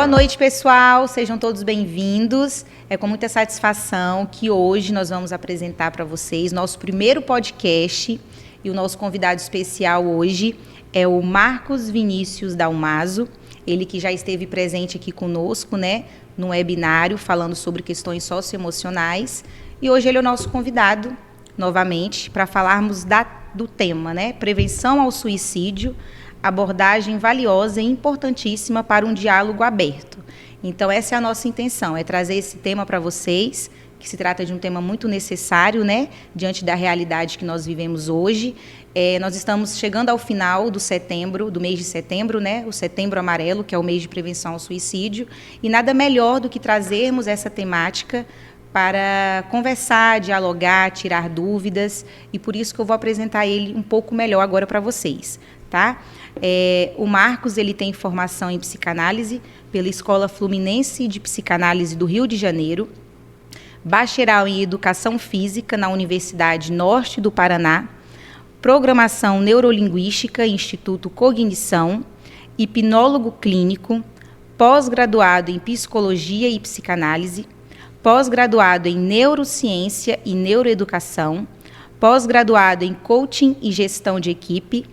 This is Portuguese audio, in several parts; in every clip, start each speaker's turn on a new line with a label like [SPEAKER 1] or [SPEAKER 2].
[SPEAKER 1] Boa noite, pessoal. Sejam todos bem-vindos. É com muita satisfação que hoje nós vamos apresentar para vocês nosso primeiro podcast. E o nosso convidado especial hoje é o Marcos Vinícius Dalmaso. Ele que já esteve presente aqui conosco, né, no webinário, falando sobre questões socioemocionais. E hoje ele é o nosso convidado, novamente, para falarmos do tema, né, prevenção ao suicídio, abordagem valiosa e importantíssima para um diálogo aberto. Então, essa é a nossa intenção, é trazer esse tema para vocês, que se trata de um tema muito necessário, né, diante da realidade que nós vivemos hoje. Nós estamos chegando ao final do mês de setembro, né, o Setembro Amarelo, que é o mês de prevenção ao suicídio, e nada melhor do que trazermos essa temática para conversar, dialogar, tirar dúvidas, e por isso que eu vou apresentar ele um pouco melhor agora para vocês, tá? O Marcos, ele tem formação em psicanálise pela Escola Fluminense de Psicanálise do Rio de Janeiro, bacharel em Educação Física na Universidade Norte do Paraná, Programação Neurolinguística, Instituto Cognição, hipnólogo clínico, pós-graduado em Psicologia e Psicanálise, pós-graduado em Neurociência e Neuroeducação, pós-graduado em Coaching e Gestão de Equipe,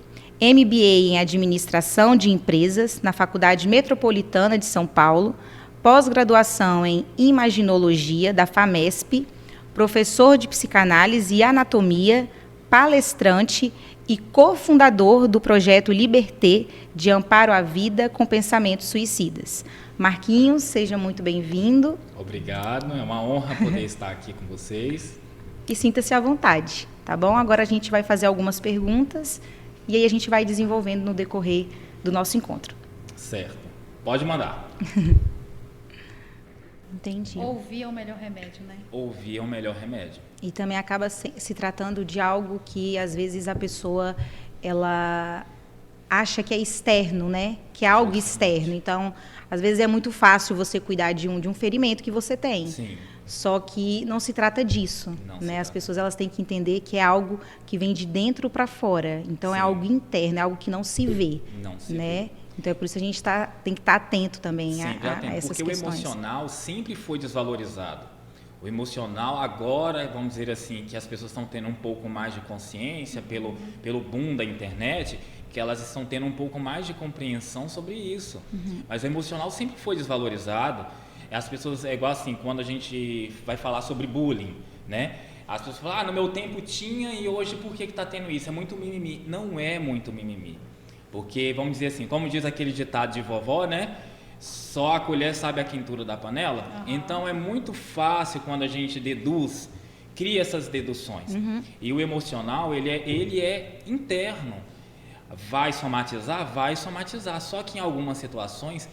[SPEAKER 1] MBA em Administração de Empresas na Faculdade Metropolitana de São Paulo, pós-graduação em Imaginologia da FAMESP, professor de Psicanálise e Anatomia, palestrante e cofundador do projeto Liberté, de amparo à vida com pensamentos suicidas. Marquinhos, seja muito bem-vindo.
[SPEAKER 2] Obrigado, é uma honra poder estar aqui com vocês.
[SPEAKER 1] E sinta-se à vontade, tá bom? Agora a gente vai fazer algumas perguntas e aí a gente vai desenvolvendo no decorrer do nosso encontro.
[SPEAKER 2] Certo. Pode mandar.
[SPEAKER 1] Entendi.
[SPEAKER 3] Ouvir é o melhor remédio, né?
[SPEAKER 2] Ouvir é o melhor remédio.
[SPEAKER 1] E também acaba se tratando de algo que, às vezes, a pessoa ela acha que é externo, né? Que é algo externo. Então, às vezes é muito fácil você cuidar de um ferimento que você tem.
[SPEAKER 2] Sim.
[SPEAKER 1] Só que não se trata disso, né? As pessoas elas têm que entender que é algo que vem de dentro para fora. Então, sim, é algo interno, é algo que não se vê,
[SPEAKER 2] não se
[SPEAKER 1] né?
[SPEAKER 2] vê.
[SPEAKER 1] Então, é por isso que a gente tem que estar atento também a essas
[SPEAKER 2] porque
[SPEAKER 1] questões.
[SPEAKER 2] O emocional sempre foi desvalorizado. O emocional agora, vamos dizer assim, que as pessoas estão tendo um pouco mais de consciência pelo boom da internet, que elas estão tendo um pouco mais de compreensão sobre isso. Mas o emocional sempre foi desvalorizado. As pessoas, é igual assim, quando a gente vai falar sobre bullying, né? As pessoas falam, no meu tempo tinha e hoje por que está tendo isso? É muito mimimi. Não é muito mimimi. Porque, vamos dizer assim, como diz aquele ditado de vovó, né? Só a colher sabe a quintura da panela. Então, é muito fácil quando a gente deduz, cria essas deduções. E o emocional, ele é interno. Vai somatizar. Só que em algumas situações,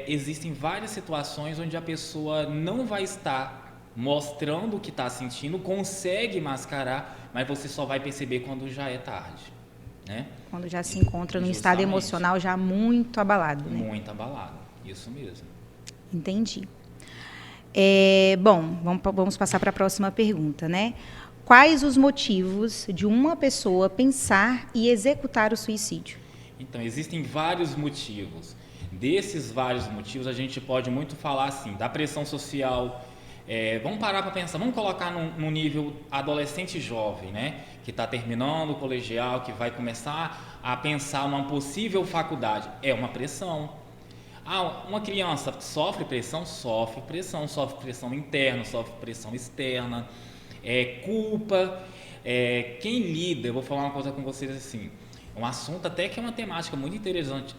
[SPEAKER 2] existem várias situações onde a pessoa não vai estar mostrando o que está sentindo, consegue mascarar, mas você só vai perceber quando já é tarde. Né?
[SPEAKER 1] Quando já se encontra num estado emocional já muito abalado. Né?
[SPEAKER 2] Muito abalado, isso mesmo.
[SPEAKER 1] Entendi. Bom, vamos passar para a próxima pergunta, né? Quais os motivos de uma pessoa pensar e executar o suicídio?
[SPEAKER 2] Então, existem vários motivos. Desses vários motivos, a gente pode muito falar assim, da pressão social. Vamos parar para pensar, vamos colocar num nível adolescente jovem, né? Que está terminando o colegial, que vai começar a pensar numa possível faculdade. É uma pressão. Uma criança sofre pressão interna, sofre pressão externa, culpa. Quem lida, eu vou falar uma coisa com vocês assim, um assunto até que é uma temática muito interessante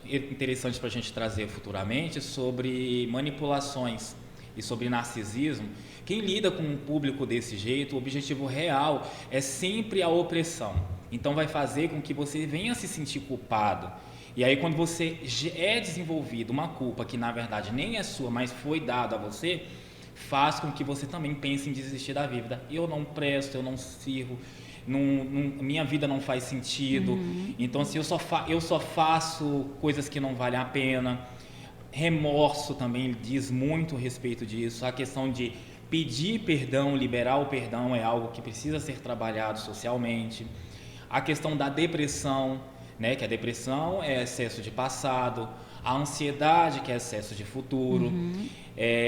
[SPEAKER 2] para a gente trazer futuramente sobre manipulações e sobre narcisismo. Quem lida com um público desse jeito, o objetivo real é sempre a opressão. Então vai fazer com que você venha se sentir culpado. E aí quando você é desenvolvido uma culpa que na verdade nem é sua, mas foi dada a você, faz com que você também pense em desistir da vida. Eu não presto, eu não sirvo, minha vida não faz sentido. Então se eu só faço coisas que não valem a pena. Remorso também diz muito a respeito disso. A questão de pedir perdão, liberar o perdão é algo que precisa ser trabalhado socialmente. A questão da depressão, né, que a depressão é excesso de passado. A ansiedade, que é excesso de futuro.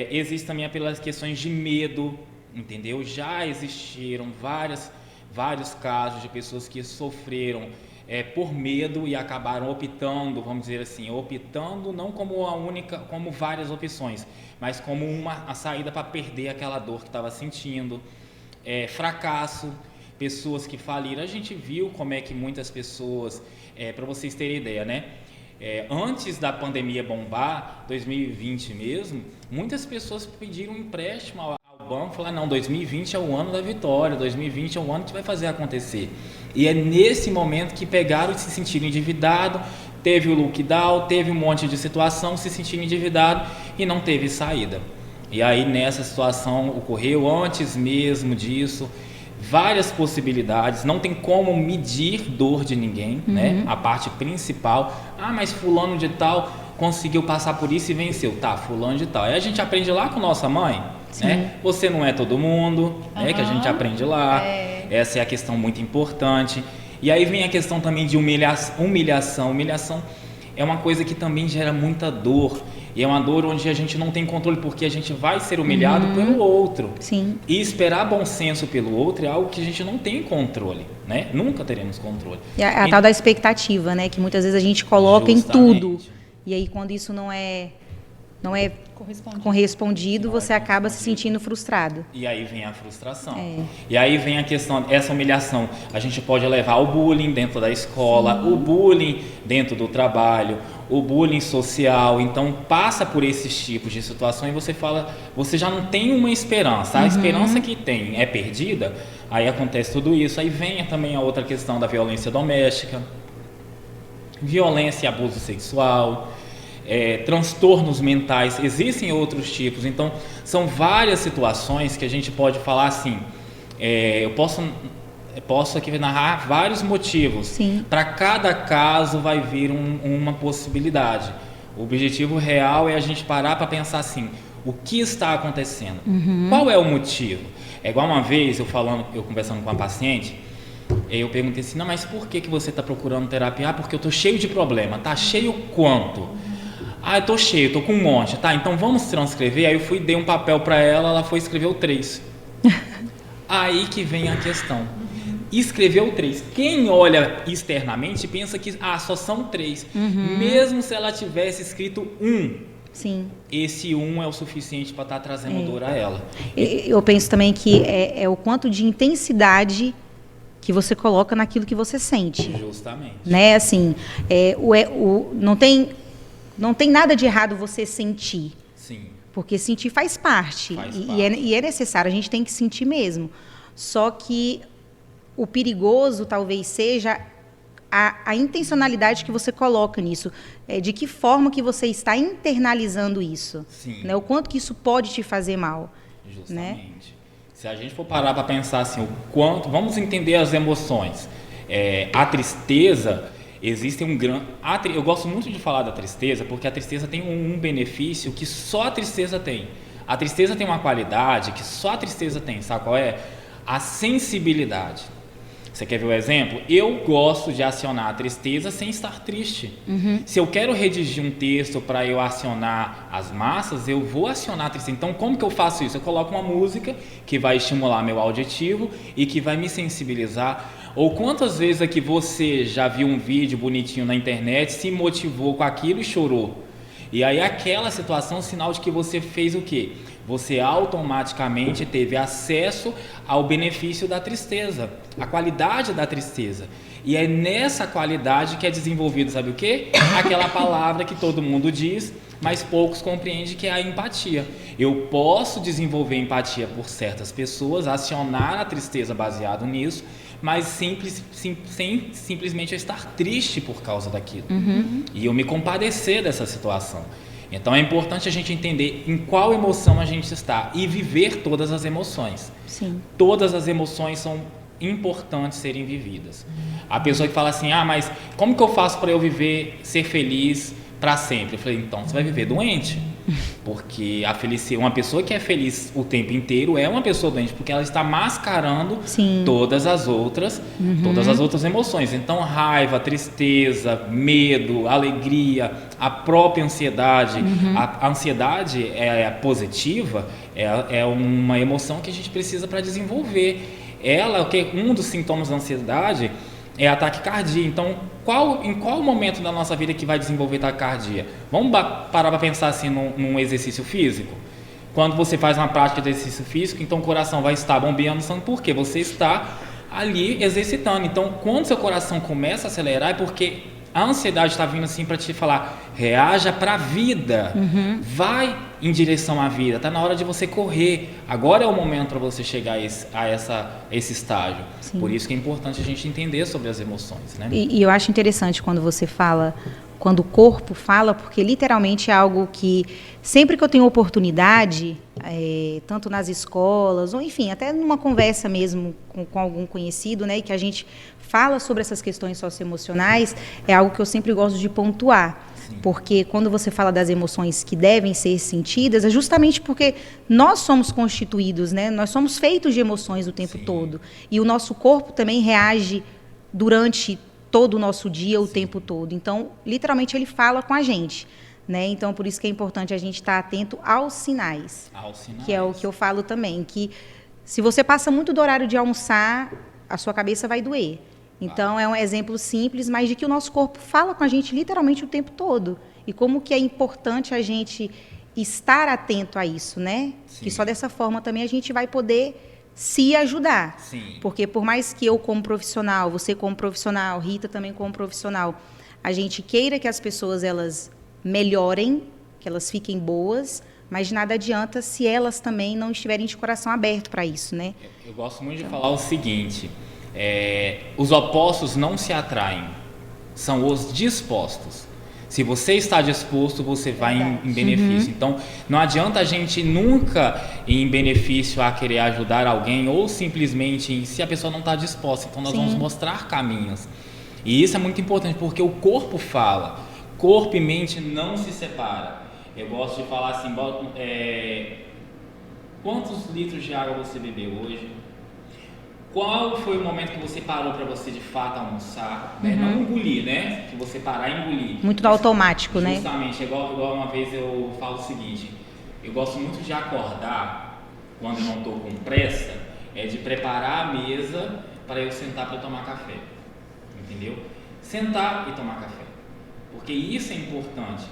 [SPEAKER 2] Existe também pelas questões de medo, entendeu? Já existiram vários casos de pessoas que sofreram por medo e acabaram optando, vamos dizer assim, optando não como a única, como várias opções, mas como a saída para perder aquela dor que estava sentindo. Fracasso, pessoas que faliram. A gente viu como é que muitas pessoas, para vocês terem ideia, né? Antes da pandemia bombar, 2020 mesmo, muitas pessoas pediram empréstimo ao banco, falaram, não, 2020 é o ano da vitória, 2020 é o ano que vai fazer acontecer. E é nesse momento que pegaram e se sentiram endividados, teve o lockdown, teve um monte de situação, se sentiram endividados e não teve saída. E aí nessa situação ocorreu, antes mesmo disso, várias possibilidades, não tem como medir dor de ninguém, né? A parte principal, mas fulano de tal conseguiu passar por isso e venceu, tá, fulano de tal. Aí a gente aprende lá com nossa mãe, né? Você não é todo mundo, que a gente aprende lá, essa é a questão muito importante. E aí vem a questão também de humilhação. Humilhação é uma coisa que também gera muita dor. E é uma dor onde a gente não tem controle, porque a gente vai ser humilhado pelo outro.
[SPEAKER 1] Sim.
[SPEAKER 2] E esperar bom senso pelo outro é algo que a gente não tem controle, né? Nunca teremos controle.
[SPEAKER 1] E a tal da expectativa, né? Que muitas vezes a gente coloca
[SPEAKER 2] Justamente.
[SPEAKER 1] em tudo. E aí, quando isso não é correspondido, você acaba se sentindo frustrado.
[SPEAKER 2] E aí vem a frustração. E aí vem a questão, essa humilhação, a gente pode levar ao bullying dentro da escola, o bullying dentro do trabalho, o bullying social. Então passa por esses tipos de situação e você já não tem uma esperança. A esperança que tem é perdida, aí acontece tudo isso. Aí vem também a outra questão da violência doméstica, violência e abuso sexual, transtornos mentais, existem outros tipos. Então são várias situações que a gente pode falar assim, eu posso aqui narrar vários motivos. Para cada caso vai vir uma possibilidade. O objetivo real é a gente parar para pensar assim, o que está acontecendo? Qual é o motivo? É igual uma vez eu conversando com uma paciente, eu perguntei assim, não, mas por que você está procurando terapia? Porque eu estou cheio de problema. Tá cheio quanto? Eu tô cheio, tô com um monte. Tá, então vamos transcrever. Aí eu dei um papel para ela, ela foi escrever o 3. Aí que vem a questão. Escreveu 3. Quem olha externamente pensa que só são 3. Mesmo se ela tivesse escrito 1.
[SPEAKER 1] Sim.
[SPEAKER 2] Esse 1 é o suficiente para estar trazendo dor a ela.
[SPEAKER 1] Eu penso também que é o quanto de intensidade que você coloca naquilo que você sente.
[SPEAKER 2] Justamente.
[SPEAKER 1] Né? Assim, não tem nada de errado você sentir.
[SPEAKER 2] Sim.
[SPEAKER 1] Porque sentir faz parte. E é necessário, a gente tem que sentir mesmo. Só que o perigoso talvez seja a intencionalidade que você coloca nisso. De que forma que você está internalizando isso.
[SPEAKER 2] Sim.
[SPEAKER 1] Né? O quanto que isso pode te fazer mal.
[SPEAKER 2] Justamente.
[SPEAKER 1] Né?
[SPEAKER 2] Se a gente for parar para pensar assim, o quanto... Vamos entender as emoções. A tristeza... Existe um grande... Eu gosto muito de falar da tristeza, porque a tristeza tem um benefício que só a tristeza tem. A tristeza tem uma qualidade que só a tristeza tem. Sabe qual é? A sensibilidade. Você quer ver o exemplo? Eu gosto de acionar a tristeza sem estar triste. Se eu quero redigir um texto para eu acionar as massas, eu vou acionar a tristeza. Então, como que eu faço isso? Eu coloco uma música que vai estimular meu auditivo e que vai me sensibilizar. Ou quantas vezes aqui você já viu um vídeo bonitinho na internet, se motivou com aquilo e chorou? E aí aquela situação é um sinal de que você fez o quê? Você automaticamente teve acesso ao benefício da tristeza, a qualidade da tristeza. E é nessa qualidade que é desenvolvido, sabe o quê? Aquela palavra que todo mundo diz, mas poucos compreendem, que é a empatia. Eu posso desenvolver empatia por certas pessoas, acionar a tristeza baseado nisso, mas sem simplesmente eu estar triste por causa daquilo. E eu me compadecer dessa situação. Então é importante a gente entender em qual emoção a gente está e viver todas as emoções.
[SPEAKER 1] Sim.
[SPEAKER 2] Todas as emoções são importantes serem vividas. A pessoa que fala assim, mas como que eu faço para eu ser feliz para sempre? Eu falei, então você vai viver doente. Porque uma pessoa que é feliz o tempo inteiro é uma pessoa doente, porque ela está mascarando
[SPEAKER 1] Sim.
[SPEAKER 2] todas as outras emoções. Então, raiva, tristeza, medo, alegria, a própria ansiedade. A ansiedade positiva é uma emoção que a gente precisa para desenvolver. Um dos sintomas da ansiedade é a taquicardia. Então, em qual momento da nossa vida que vai desenvolver taquicardia? Vamos parar para pensar assim num exercício físico? Quando você faz uma prática de exercício físico, então o coração vai estar bombeando sangue, porque você está ali exercitando. Então, quando seu coração começa a acelerar, é porque a ansiedade está vindo assim para te falar, reaja para a vida, vai em direção à vida, está na hora de você correr, agora é o momento para você chegar a esse estágio.
[SPEAKER 1] Sim.
[SPEAKER 2] Por isso que é importante a gente entender sobre as emoções, né?
[SPEAKER 1] E eu acho interessante quando você fala, quando o corpo fala, porque literalmente é algo que sempre que eu tenho oportunidade, tanto nas escolas, ou enfim, até numa conversa mesmo com algum conhecido, né, e que a gente fala sobre essas questões socioemocionais, é algo que eu sempre gosto de pontuar. Sim. Porque quando você fala das emoções que devem ser sentidas, é justamente porque nós somos constituídos, né? Nós somos feitos de emoções o tempo
[SPEAKER 2] Sim.
[SPEAKER 1] todo. E o nosso corpo também reage durante todo o nosso dia, o tempo todo. Então, literalmente, ele fala com a gente. Né? Então, por isso que é importante a gente estar atento aos sinais. Que é o que eu falo também, que se você passa muito do horário de almoçar, a sua cabeça vai doer. Então, é um exemplo simples, mas de que o nosso corpo fala com a gente literalmente o tempo todo. E como que é importante a gente estar atento a isso, né?
[SPEAKER 2] Sim.
[SPEAKER 1] Que só dessa forma também a gente vai poder se ajudar.
[SPEAKER 2] Sim.
[SPEAKER 1] Porque por mais que eu como profissional, você como profissional, Rita também como profissional, a gente queira que as pessoas elas melhorem, que elas fiquem boas, mas de nada adianta se elas também não estiverem de coração aberto para isso, né?
[SPEAKER 2] Eu gosto muito de falar o seguinte, os opostos não se atraem, são os dispostos. Se você está disposto, você vai em benefício. Então, não adianta a gente nunca ir em benefício a querer ajudar alguém ou simplesmente se a pessoa não está disposta. Então, nós vamos mostrar caminhos. E isso é muito importante, porque o corpo fala. Corpo e mente não se separam. Eu gosto de falar assim, quantos litros de água você bebeu hoje? Qual foi o momento que você parou para você de fato almoçar? Né? Não engolir, né? Que você parar e engolir.
[SPEAKER 1] Muito no automático, né?
[SPEAKER 2] Justamente, igual uma vez eu falo o seguinte, eu gosto muito de acordar, quando eu não estou com pressa, de preparar a mesa para eu sentar para tomar café. Entendeu? Sentar e tomar café. Porque isso é importante.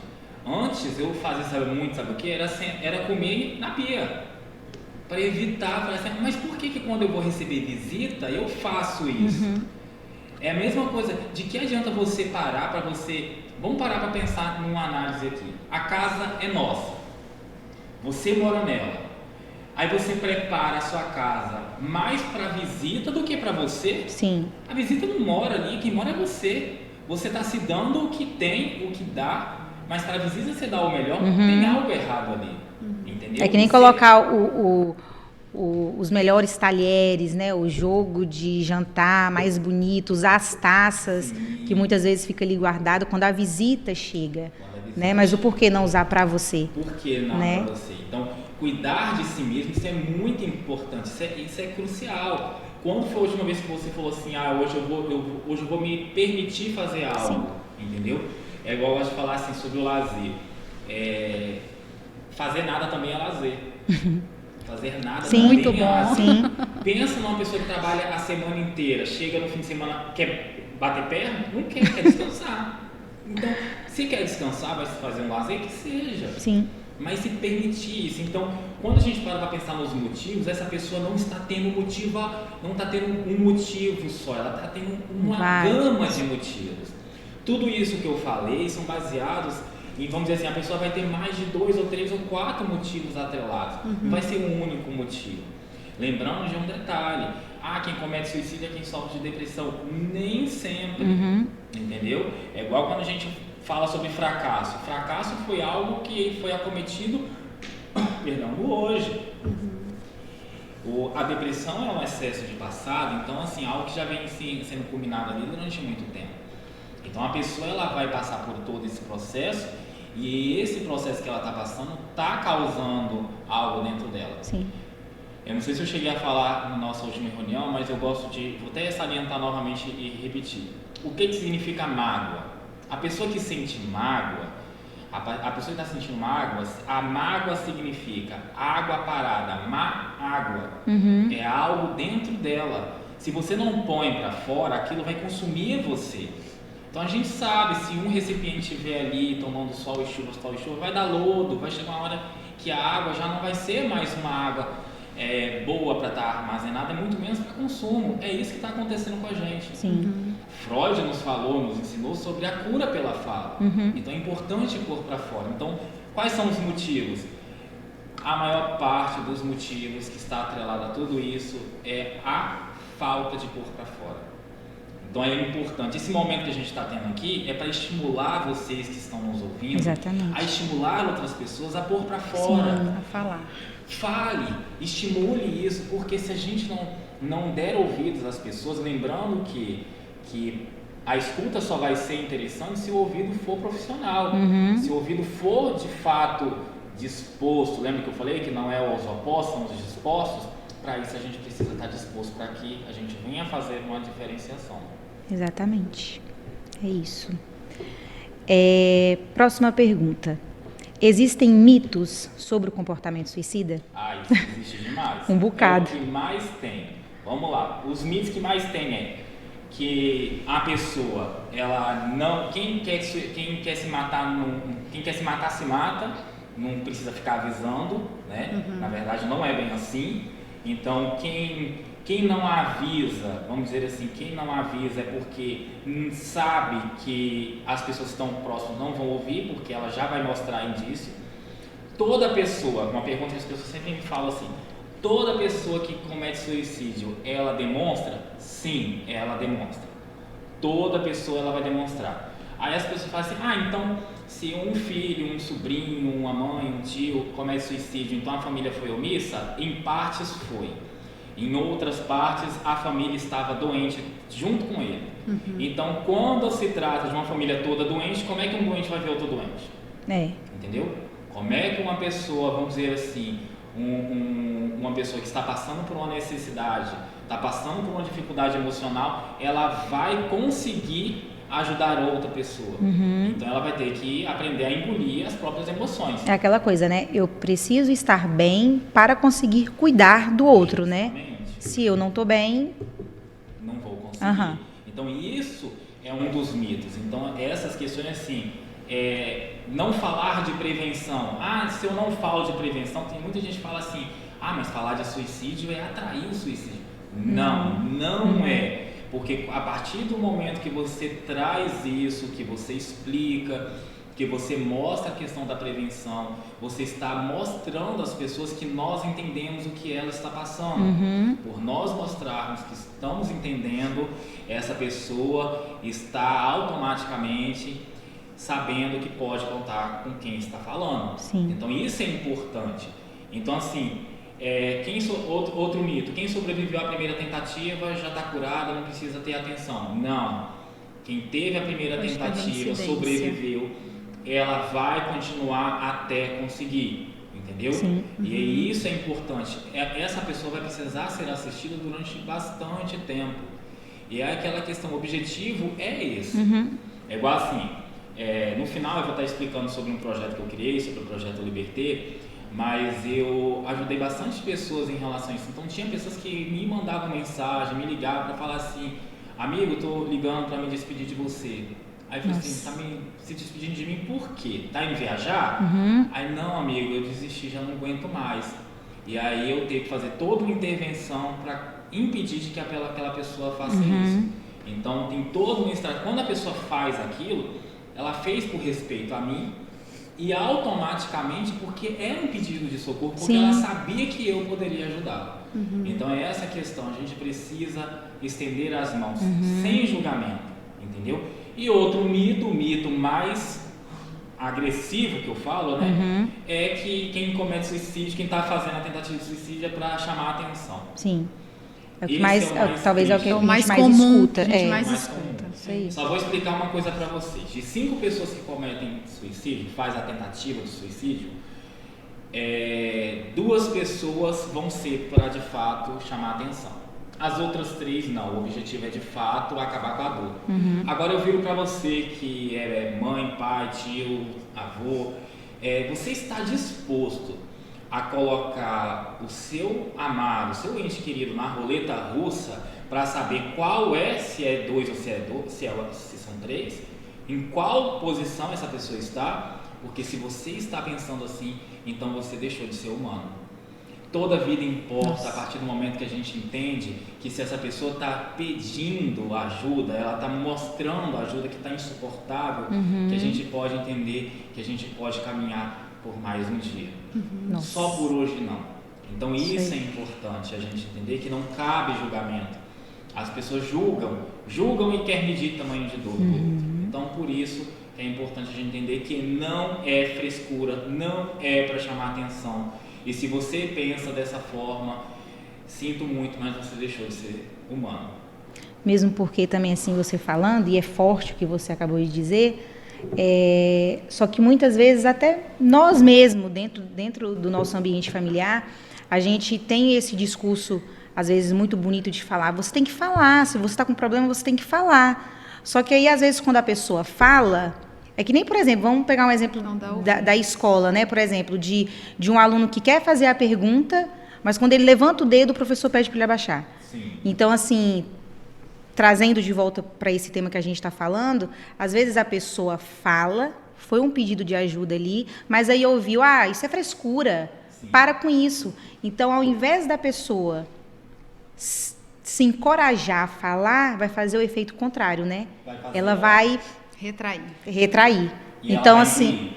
[SPEAKER 2] Antes eu fazia, sabe o que? Era comer na pia. Para evitar, mas por que quando eu vou receber visita, eu faço isso? É a mesma coisa, de que adianta você parar para você... Vamos parar para pensar numa análise aqui. A casa é nossa. Você mora nela. Aí você prepara a sua casa mais para visita do que para você.
[SPEAKER 1] Sim.
[SPEAKER 2] A visita não mora ali, quem mora é você. Você está se dando o que tem, o que dá, mas para a visita você dá o melhor, tem algo errado ali. Entendeu?
[SPEAKER 1] É que nem colocar os melhores talheres, né? O jogo de jantar mais bonito, usar as taças, que muitas vezes fica ali guardado quando a visita chega. Né? Mas o porquê não usar para você?
[SPEAKER 2] Por que não para você? Então, cuidar de si mesmo, isso é muito importante, isso é crucial. Quando foi a última vez que você falou assim, hoje eu vou me permitir fazer algo, entendeu? É igual eu gosto de falar assim sobre o lazer. Fazer nada também é lazer. Fazer nada também
[SPEAKER 1] muito
[SPEAKER 2] é
[SPEAKER 1] bom.
[SPEAKER 2] lazer.
[SPEAKER 1] Sim.
[SPEAKER 2] Pensa numa pessoa que trabalha a semana inteira, chega no fim de semana, quer bater perna? Não quer descansar. Então, se quer descansar, vai fazer um lazer, que seja.
[SPEAKER 1] Sim.
[SPEAKER 2] Mas se permitir isso. Então, quando a gente para pensar nos motivos, essa pessoa não está tendo não está tendo um motivo só, ela está tendo uma gama de motivos. Tudo isso que eu falei são baseados em, vamos dizer assim, a pessoa vai ter mais de 2 ou 3 ou 4 motivos atrelados. Não vai ser um único motivo. Lembrando de um detalhe, quem comete suicídio é quem sofre de depressão. Nem sempre, entendeu? É igual quando a gente fala sobre fracasso. Fracasso foi algo que foi acometido, no hoje. A depressão é um excesso de passado, então assim, algo que já vem sendo culminado ali durante muito tempo. Então a pessoa ela vai passar por todo esse processo E esse processo que ela está passando está causando algo dentro dela.
[SPEAKER 1] Sim.
[SPEAKER 2] Eu não sei se eu cheguei a falar na nossa última reunião, mas eu gosto de, vou até salientar novamente e repetir. O que significa mágoa? A pessoa que sente mágoa, a pessoa que está sentindo mágoa, a mágoa significa água parada, má água. É algo dentro dela. Se você não põe para fora, aquilo vai consumir você. Então a gente sabe, se um recipiente estiver ali tomando sol e chuva, vai dar lodo, vai chegar uma hora que a água já não vai ser mais uma água boa para estar armazenada, muito menos para consumo. É isso que está acontecendo com a gente.
[SPEAKER 1] Sim.
[SPEAKER 2] Freud nos falou, nos ensinou sobre a cura pela fala. Então é importante pôr para fora. Então, quais são os motivos? A maior parte dos motivos que está atrelado a tudo isso é a falta de pôr para fora. Então é importante. Esse momento que a gente está tendo aqui é para estimular vocês que estão nos ouvindo,
[SPEAKER 1] exatamente,
[SPEAKER 2] a estimular outras pessoas a pôr para fora.
[SPEAKER 1] Sim, a falar.
[SPEAKER 2] Fale, estimule isso, porque se a gente não der ouvidos às pessoas, lembrando que a escuta só vai ser interessante se o ouvido for profissional, se o ouvido for de fato disposto. Lembra que eu falei que não é os opostos, são os dispostos? Para isso a gente precisa estar disposto para que a gente venha fazer uma diferenciação.
[SPEAKER 1] Exatamente, é isso. Próxima pergunta. Existem mitos sobre o comportamento suicida?
[SPEAKER 2] Isso existe demais.
[SPEAKER 1] Um bocado.
[SPEAKER 2] É o que mais tem. Vamos lá. Os mitos que mais tem é que a pessoa, ela não, quem quer se matar, se mata, não precisa ficar avisando, né? Na verdade não é bem assim. Então quem não avisa, vamos dizer assim, quem não avisa é porque sabe que as pessoas que estão próximas não vão ouvir, porque ela já vai mostrar indício. Toda pessoa, uma pergunta que as pessoas sempre me falam assim, toda pessoa que comete suicídio, ela demonstra? Sim, ela demonstra. Toda pessoa ela vai demonstrar. Aí as pessoas falam assim, então se um filho, um sobrinho, uma mãe, um tio comete suicídio, então a família foi omissa? Em partes foi. Em outras partes, a família estava doente junto com ele. Então, quando se trata de uma família toda doente, como é que um doente vai ver outro doente? Entendeu? Como é que uma pessoa, vamos dizer assim, uma pessoa que está passando por uma necessidade, está passando por uma dificuldade emocional, ela vai conseguir ajudar outra pessoa. Então ela vai ter que aprender a engolir as próprias emoções. É
[SPEAKER 1] aquela coisa, né? Eu preciso estar bem para conseguir cuidar do outro,
[SPEAKER 2] exatamente,
[SPEAKER 1] né? Se eu não estou bem,
[SPEAKER 2] não vou conseguir. Então isso é um dos mitos. Então essas questões assim, não falar de prevenção. Se eu não falo de prevenção, tem muita gente que fala assim, mas falar de suicídio é atrair o suicídio. Não é. Porque a partir do momento que você traz isso, que você explica, que você mostra a questão da prevenção, você está mostrando às pessoas que nós entendemos o que ela está passando. Por nós mostrarmos que estamos entendendo, essa pessoa está automaticamente sabendo que pode contar com quem está falando.
[SPEAKER 1] Sim.
[SPEAKER 2] Então isso é importante. Então assim, outro mito, quem sobreviveu à primeira tentativa já está curado, não precisa ter atenção. Não, quem teve a primeira tentativa, sobreviveu, ela vai continuar até conseguir, entendeu?
[SPEAKER 1] Sim.
[SPEAKER 2] E isso é importante, essa pessoa vai precisar ser assistida durante bastante tempo, e é aquela questão, o objetivo é esse. É igual assim, no final eu vou estar explicando sobre um projeto que eu criei, sobre o projeto Liberté, mas eu ajudei bastante pessoas em relação a isso. Então tinha pessoas que me mandavam mensagem, me ligavam para falar assim, amigo, estou ligando para me despedir de você. Aí eu falei assim, está se despedindo de mim por quê? Está indo viajar? Aí não, amigo, eu desisti, já não aguento mais. E aí eu tenho que fazer toda uma intervenção para impedir de que aquela pessoa faça isso. Então tem toda uma estratégia. Quando a pessoa faz aquilo, ela fez por respeito a mim, e automaticamente porque era um pedido de socorro, porque ela sabia que eu poderia ajudá-la. Então é essa questão, a gente precisa estender as mãos, sem julgamento, entendeu? E outro mito, o mito mais agressivo que eu falo, né, é que quem comete suicídio, quem está fazendo a tentativa de suicídio é para chamar a atenção.
[SPEAKER 1] Sim. É o que
[SPEAKER 2] Esse
[SPEAKER 1] mais,
[SPEAKER 2] é o mais
[SPEAKER 1] talvez é o que
[SPEAKER 3] É
[SPEAKER 1] a
[SPEAKER 3] o
[SPEAKER 1] gente
[SPEAKER 3] mais
[SPEAKER 1] mais
[SPEAKER 3] comum,
[SPEAKER 1] escuta.
[SPEAKER 3] a gente
[SPEAKER 1] É.
[SPEAKER 3] mais
[SPEAKER 2] Mais
[SPEAKER 3] escuta.
[SPEAKER 2] comum.
[SPEAKER 1] Isso aí.
[SPEAKER 2] Só vou explicar uma coisa para vocês. De 5 pessoas que cometem suicídio, que faz a tentativa de suicídio, 2 pessoas vão ser para de fato chamar atenção. As outras 3 não. O objetivo é de fato acabar com a dor. Agora eu viro para você que é mãe, pai, tio, avô. Você está disposto a colocar o seu amado, o seu ente querido na roleta russa para saber qual é, se é 2 ou se são 3, em qual posição essa pessoa está? Porque se você está pensando assim, então você deixou de ser humano. Toda vida importa a partir do momento que a gente entende que se essa pessoa está pedindo ajuda, ela está mostrando ajuda que está insuportável, que a gente pode entender, que a gente pode caminhar por mais um dia. Só por hoje não. Então isso é importante a gente entender, que não cabe julgamento. As pessoas julgam e querem medir tamanho de dor. Então por isso é importante a gente entender que não é frescura, não é para chamar atenção. E se você pensa dessa forma, sinto muito, mas você deixou de ser humano.
[SPEAKER 1] Mesmo porque também assim você falando, e é forte o que você acabou de dizer, só que muitas vezes até nós mesmos, dentro do nosso ambiente familiar, a gente tem esse discurso, às vezes muito bonito de falar, você tem que falar, se você está com problema, você tem que falar. Só que aí, às vezes, quando a pessoa fala, é que nem, por exemplo, vamos pegar um exemplo da escola, né? Por exemplo, de um aluno que quer fazer a pergunta, mas quando ele levanta o dedo, o professor pede para ele abaixar.
[SPEAKER 2] Sim.
[SPEAKER 1] Então, assim, trazendo de volta para esse tema que a gente está falando, às vezes a pessoa fala, foi um pedido de ajuda ali, mas aí ouviu, isso é frescura, para com isso. Então, ao invés da pessoa se encorajar a falar, vai fazer o efeito contrário, né? Ela vai retrair.
[SPEAKER 2] E
[SPEAKER 1] então,
[SPEAKER 2] ela vai
[SPEAKER 1] assim,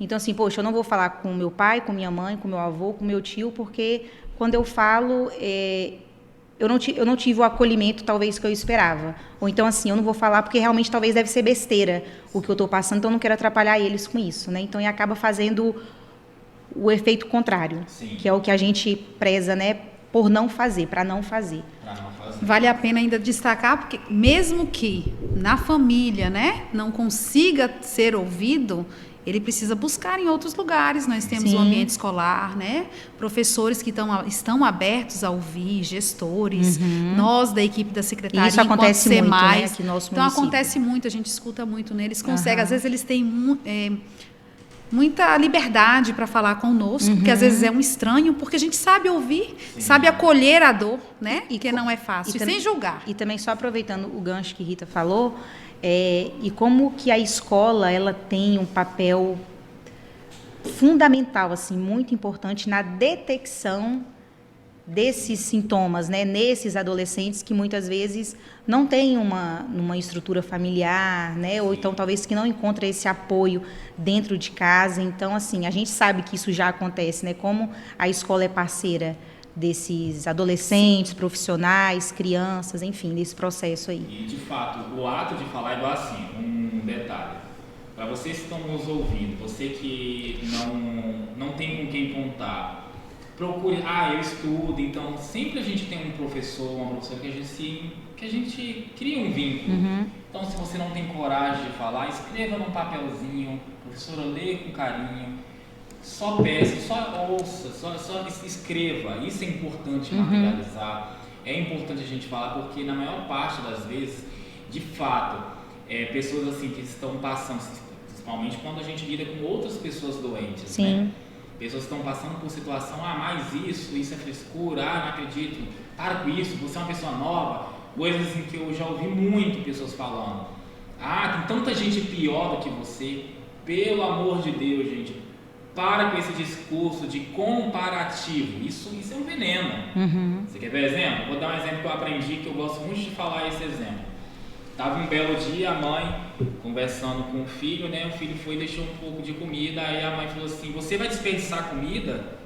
[SPEAKER 1] Então, assim, poxa, eu não vou falar com meu pai, com minha mãe, com meu avô, com meu tio, porque quando eu falo, eu não tive o acolhimento, talvez, que eu esperava. Ou então, assim, eu não vou falar porque realmente talvez deve ser besteira o que eu estou passando, então eu não quero atrapalhar eles com isso, né? Então, acaba fazendo o efeito contrário, que é o que a gente preza, né? Por não fazer, para não fazer.
[SPEAKER 3] Vale a pena ainda destacar, porque mesmo que na família, né, não consiga ser ouvido, ele precisa buscar em outros lugares. Nós temos o ambiente escolar, né? Professores que estão abertos a ouvir, gestores, nós da equipe da secretaria,
[SPEAKER 1] isso acontece muito, né, aqui no nosso
[SPEAKER 3] então
[SPEAKER 1] município.
[SPEAKER 3] acontece muito, a gente escuta muito neles, conseguem, às vezes eles têm muita liberdade para falar conosco, porque às vezes é um estranho, porque a gente sabe ouvir, sabe acolher a dor, né? E que não é fácil, sem julgar.
[SPEAKER 1] E também, só aproveitando o gancho que Rita falou, e como que a escola ela tem um papel fundamental, assim, muito importante na detecção desses sintomas, né, nesses adolescentes que muitas vezes não têm uma estrutura familiar, né, ou então talvez que não encontra esse apoio dentro de casa. Então, assim, a gente sabe que isso já acontece, né, como a escola é parceira desses adolescentes, profissionais, crianças, enfim, desse processo aí.
[SPEAKER 2] E, de fato, o ato de falar é igual assim, um detalhe. Para vocês que estão nos ouvindo, você que não tem com quem contar, procure, eu estudo, então sempre a gente tem um professor, uma professora que a gente cria um vínculo. Então, se você não tem coragem de falar, escreva num papelzinho, professora, lê com carinho, só peça, só ouça, só escreva. Isso é importante materializar, é importante a gente falar, porque na maior parte das vezes, de fato, pessoas assim que estão passando, principalmente quando a gente lida com outras pessoas doentes, né? Pessoas que estão passando por situação, mas isso é frescura, não acredito, para com isso, você é uma pessoa nova, coisas assim que eu já ouvi muito pessoas falando. Tem tanta gente pior do que você, pelo amor de Deus, gente, para com esse discurso de comparativo, isso é um veneno. Você quer ver exemplo? Vou dar um exemplo que eu aprendi, que eu gosto muito de falar esse exemplo. Estava um belo dia, a mãe conversando com o filho, né? O filho foi e deixou um pouco de comida, aí a mãe falou assim, você vai desperdiçar comida?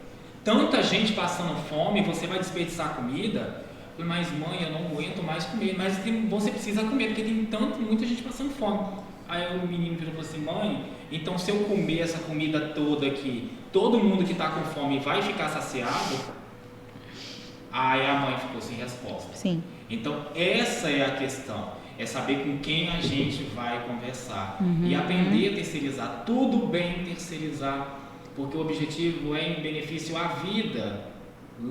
[SPEAKER 2] Tanta gente passando fome, você vai desperdiçar comida? Eu falei, mas mãe, eu não aguento mais comer, mas você precisa comer, porque tem muita gente passando fome. Aí o menino falou assim, mãe, então se eu comer essa comida toda aqui, todo mundo que está com fome vai ficar saciado? Aí a mãe ficou sem resposta.
[SPEAKER 1] Sim.
[SPEAKER 2] Então, essa é a questão. É saber com quem a gente vai conversar. E aprender a terceirizar. Tudo bem terceirizar, porque o objetivo é em benefício à vida.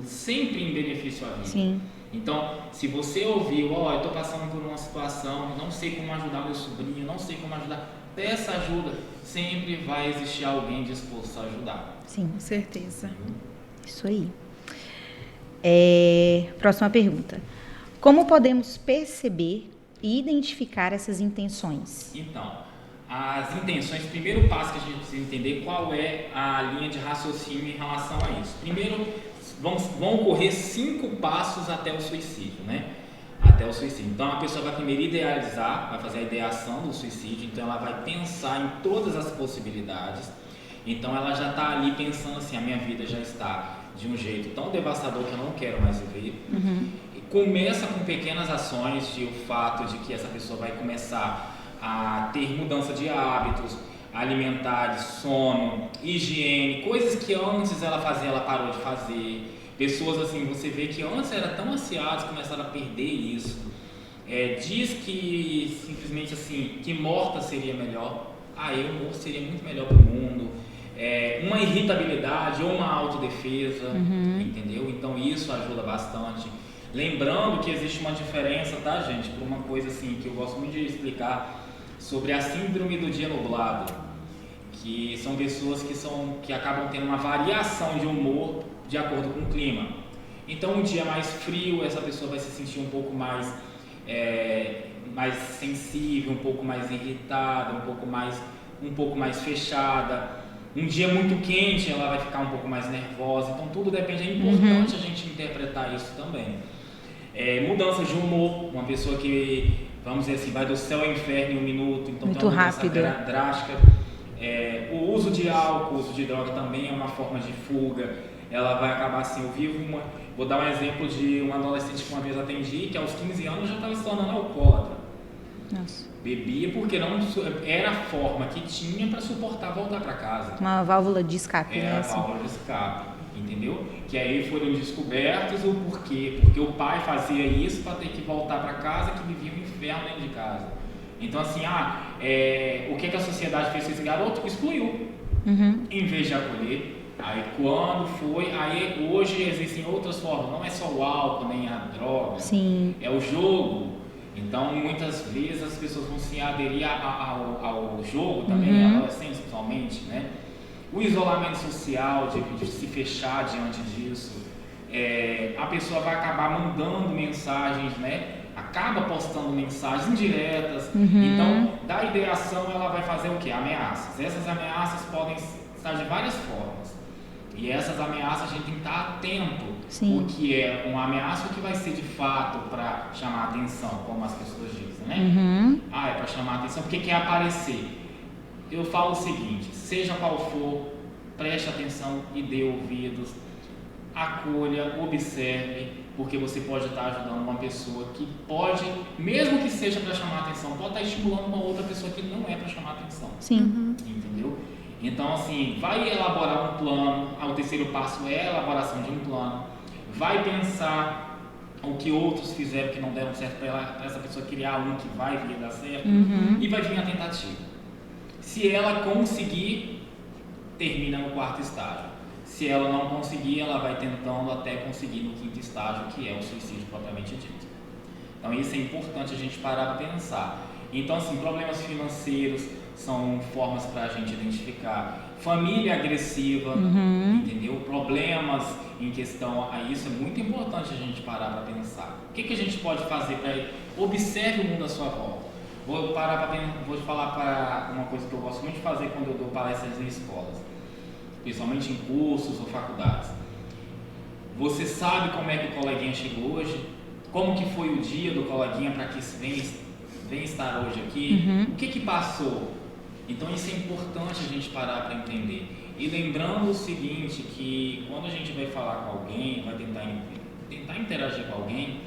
[SPEAKER 2] Sempre em benefício à vida.
[SPEAKER 1] Sim.
[SPEAKER 2] Então, se você ouviu, eu estou passando por uma situação, não sei como ajudar meu sobrinho, não sei como ajudar, peça ajuda. Sempre vai existir alguém disposto a ajudar.
[SPEAKER 1] Sim.
[SPEAKER 3] Com certeza.
[SPEAKER 1] Isso aí. Próxima pergunta. Como podemos perceber e identificar essas intenções?
[SPEAKER 2] Então, as intenções, primeiro passo que a gente precisa entender qual é a linha de raciocínio em relação a isso. Primeiro, vão ocorrer 5 passos até o suicídio, né? Até o suicídio. Então, a pessoa vai primeiro idealizar, vai fazer a ideação do suicídio, então ela vai pensar em todas as possibilidades. Então, ela já está ali pensando assim, a minha vida já está de um jeito tão devastador que eu não quero mais viver. E começa com pequenas ações, de o fato de que essa pessoa vai começar a ter mudança de hábitos alimentares, sono, higiene, coisas que antes ela fazia, ela parou de fazer. Pessoas assim, você vê que antes era tão ansiadas, começaram a perder isso. Diz que simplesmente assim, que morta seria melhor. Eu morto seria muito melhor para o mundo. Uma irritabilidade ou uma autodefesa, entendeu? Então isso ajuda bastante. Lembrando que existe uma diferença, tá, gente? Por uma coisa assim que eu gosto muito de explicar sobre a síndrome do dia nublado, que são pessoas que acabam tendo uma variação de humor de acordo com o clima. Então, um dia mais frio, essa pessoa vai se sentir um pouco mais sensível, um pouco mais irritada, um pouco mais fechada. Um dia muito quente, ela vai ficar um pouco mais nervosa. Então, tudo depende. É importante a gente interpretar isso também. Mudanças de humor, uma pessoa que, vamos dizer assim, vai do céu ao inferno em 1 minuto, então
[SPEAKER 1] muito
[SPEAKER 2] tem uma
[SPEAKER 1] rápido.
[SPEAKER 2] mudança drástica. O uso de álcool, o uso de droga também é uma forma de fuga. Ela vai acabar assim, vou dar um exemplo de um adolescente que uma vez atendi, que aos 15 anos já estava se tornando alcoólatra.
[SPEAKER 1] Nossa.
[SPEAKER 2] Bebia porque não era a forma que tinha para suportar voltar para casa.
[SPEAKER 1] Uma válvula de escape,
[SPEAKER 2] Era
[SPEAKER 1] né?
[SPEAKER 2] a válvula de escape, entendeu? Que aí foram descobertos o porquê. Porque o pai fazia isso para ter que voltar para casa, que vivia um inferno dentro de casa. Então assim, o que a sociedade fez com esse garoto? Excluiu. Em vez de acolher. Aí quando foi, hoje existem outras formas, não é só o álcool, nem a droga.
[SPEAKER 1] Sim.
[SPEAKER 2] É o jogo. Então, muitas vezes as pessoas vão se aderir ao jogo também, adolescentes principalmente, né? O isolamento social, de se fechar diante disso, a pessoa vai acabar mandando mensagens, né? Acaba postando mensagens indiretas. Então, da ideação, ela vai fazer o quê? Ameaças. Essas ameaças podem estar de várias formas. E essas ameaças a gente tem que estar atento.
[SPEAKER 1] Sim.
[SPEAKER 2] O que é uma ameaça, o que vai ser de fato para chamar a atenção, como as pessoas dizem, né? É para chamar a atenção, porque quer aparecer. Eu falo o seguinte, seja qual for, preste atenção e dê ouvidos, acolha, observe, porque você pode estar ajudando uma pessoa que pode, mesmo que seja para chamar a atenção, pode estar estimulando uma outra pessoa que não é para chamar a atenção.
[SPEAKER 1] Sim.
[SPEAKER 2] Entendeu? Então, assim, vai elaborar um plano. O terceiro passo é a elaboração de um plano. Vai pensar o que outros fizeram que não deram certo para essa pessoa criar um que vai vir dar certo. E vai vir a tentativa. Se ela conseguir, termina no 4º estágio. Se ela não conseguir, ela vai tentando até conseguir no 5º estágio, que é o suicídio propriamente dito. Então, isso é importante a gente parar para pensar. Então, assim, problemas financeiros são formas para a gente identificar. Família agressiva, entendeu? Problemas em questão a isso, é muito importante a gente parar para pensar. O que a gente pode fazer para observe o mundo à sua volta. Vou falar para uma coisa que eu gosto muito de fazer quando eu dou palestras em escolas, principalmente em cursos ou faculdades. Você sabe como é que o coleguinha chegou hoje? Como que foi o dia do coleguinha para que vem estar hoje aqui? O que passou? Então isso é importante a gente parar para entender. E lembrando o seguinte, que quando a gente vai falar com alguém, vai tentar interagir com alguém,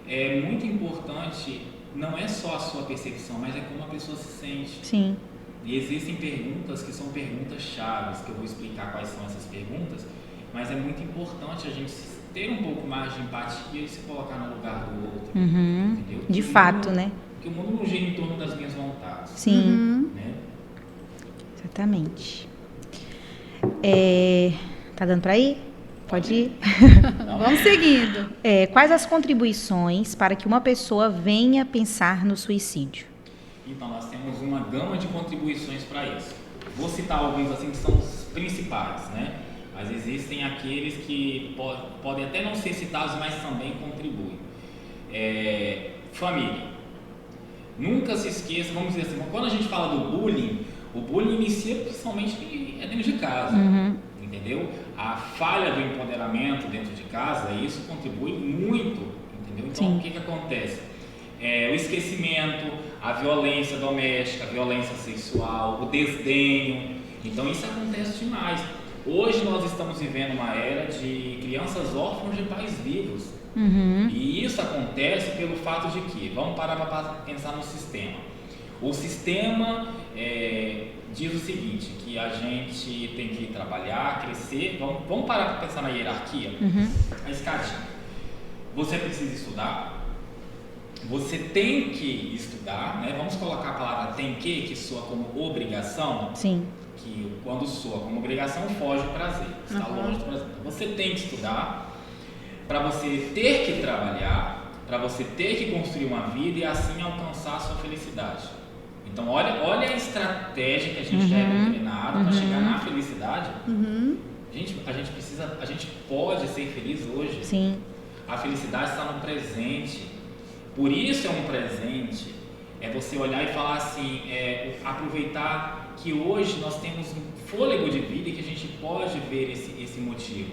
[SPEAKER 2] é muito importante, não é só a sua percepção, mas é como a pessoa se sente.
[SPEAKER 1] Sim.
[SPEAKER 2] E existem perguntas que são perguntas chaves, que eu vou explicar quais são essas perguntas, mas é muito importante a gente ter um pouco mais de empatia e se colocar no lugar do outro.
[SPEAKER 1] Uhum.
[SPEAKER 2] Entendeu?
[SPEAKER 1] De fato, né?
[SPEAKER 2] Porque o mundo não gira em torno das minhas vontades.
[SPEAKER 1] Sim.
[SPEAKER 2] Né?
[SPEAKER 1] Exatamente. Tá dando para ir? Pode ir?
[SPEAKER 3] Vamos seguindo.
[SPEAKER 1] Quais as contribuições para que uma pessoa venha pensar no suicídio?
[SPEAKER 2] Então, nós temos uma gama de contribuições para isso. Vou citar alguns assim que são os principais, né? Mas existem aqueles que podem até não ser citados, mas também contribuem. Família. Nunca se esqueça, vamos dizer assim, quando a gente fala do bullying, o bullying inicia principalmente dentro de casa.
[SPEAKER 1] Uhum.
[SPEAKER 2] Entendeu? A falha do empoderamento dentro de casa, isso contribui muito, entendeu? Então,
[SPEAKER 1] Sim.
[SPEAKER 2] o que acontece? O esquecimento, a violência doméstica, a violência sexual, o desdenho. Então, isso acontece demais. Hoje nós estamos vivendo uma era de crianças órfãs de pais vivos.
[SPEAKER 1] Uhum.
[SPEAKER 2] E isso acontece pelo fato de que, vamos parar para pensar no sistema. O sistema diz o seguinte, que a gente tem que trabalhar, crescer, vamos parar para pensar na hierarquia, a escadinha. Você precisa estudar, você tem que estudar, né? Vamos colocar a palavra tem que soa como obrigação,
[SPEAKER 1] Sim.
[SPEAKER 2] que quando soa como obrigação foge o prazer, está longe do prazer. Então, você tem que estudar para você ter que trabalhar, para você ter que construir uma vida e assim alcançar a sua felicidade. Então, olha a estratégia que a gente já é doutrinado para chegar na felicidade. A gente pode ser feliz hoje.
[SPEAKER 1] Sim.
[SPEAKER 2] A felicidade está no presente. Por isso é um presente. É você olhar e falar assim, aproveitar que hoje nós temos um fôlego de vida e que a gente pode ver esse motivo.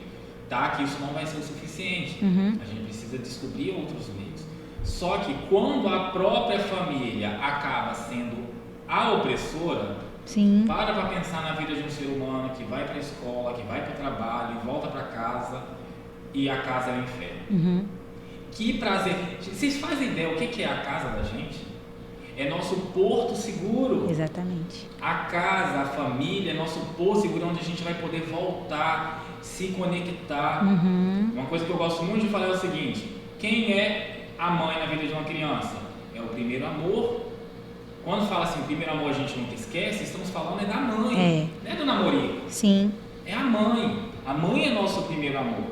[SPEAKER 2] Tá? Que isso não vai ser o suficiente. A gente precisa descobrir outros meios. Só que quando a própria família acaba sendo a opressora,
[SPEAKER 1] Sim.
[SPEAKER 2] para pensar na vida de um ser humano que vai para a escola, que vai para o trabalho, e volta para casa, e a casa é o inferno. Que prazer! Vocês fazem ideia o que é a casa da gente? É nosso porto seguro.
[SPEAKER 1] Exatamente.
[SPEAKER 2] A casa, a família, é nosso porto seguro onde a gente vai poder voltar, se conectar. Uma coisa que eu gosto muito de falar é o seguinte: quem é a mãe na vida de uma criança? É o primeiro amor. Quando fala assim, o primeiro amor a gente nunca esquece, estamos falando da mãe, não é do namorico.
[SPEAKER 1] Sim.
[SPEAKER 2] É a mãe. A mãe é nosso primeiro amor.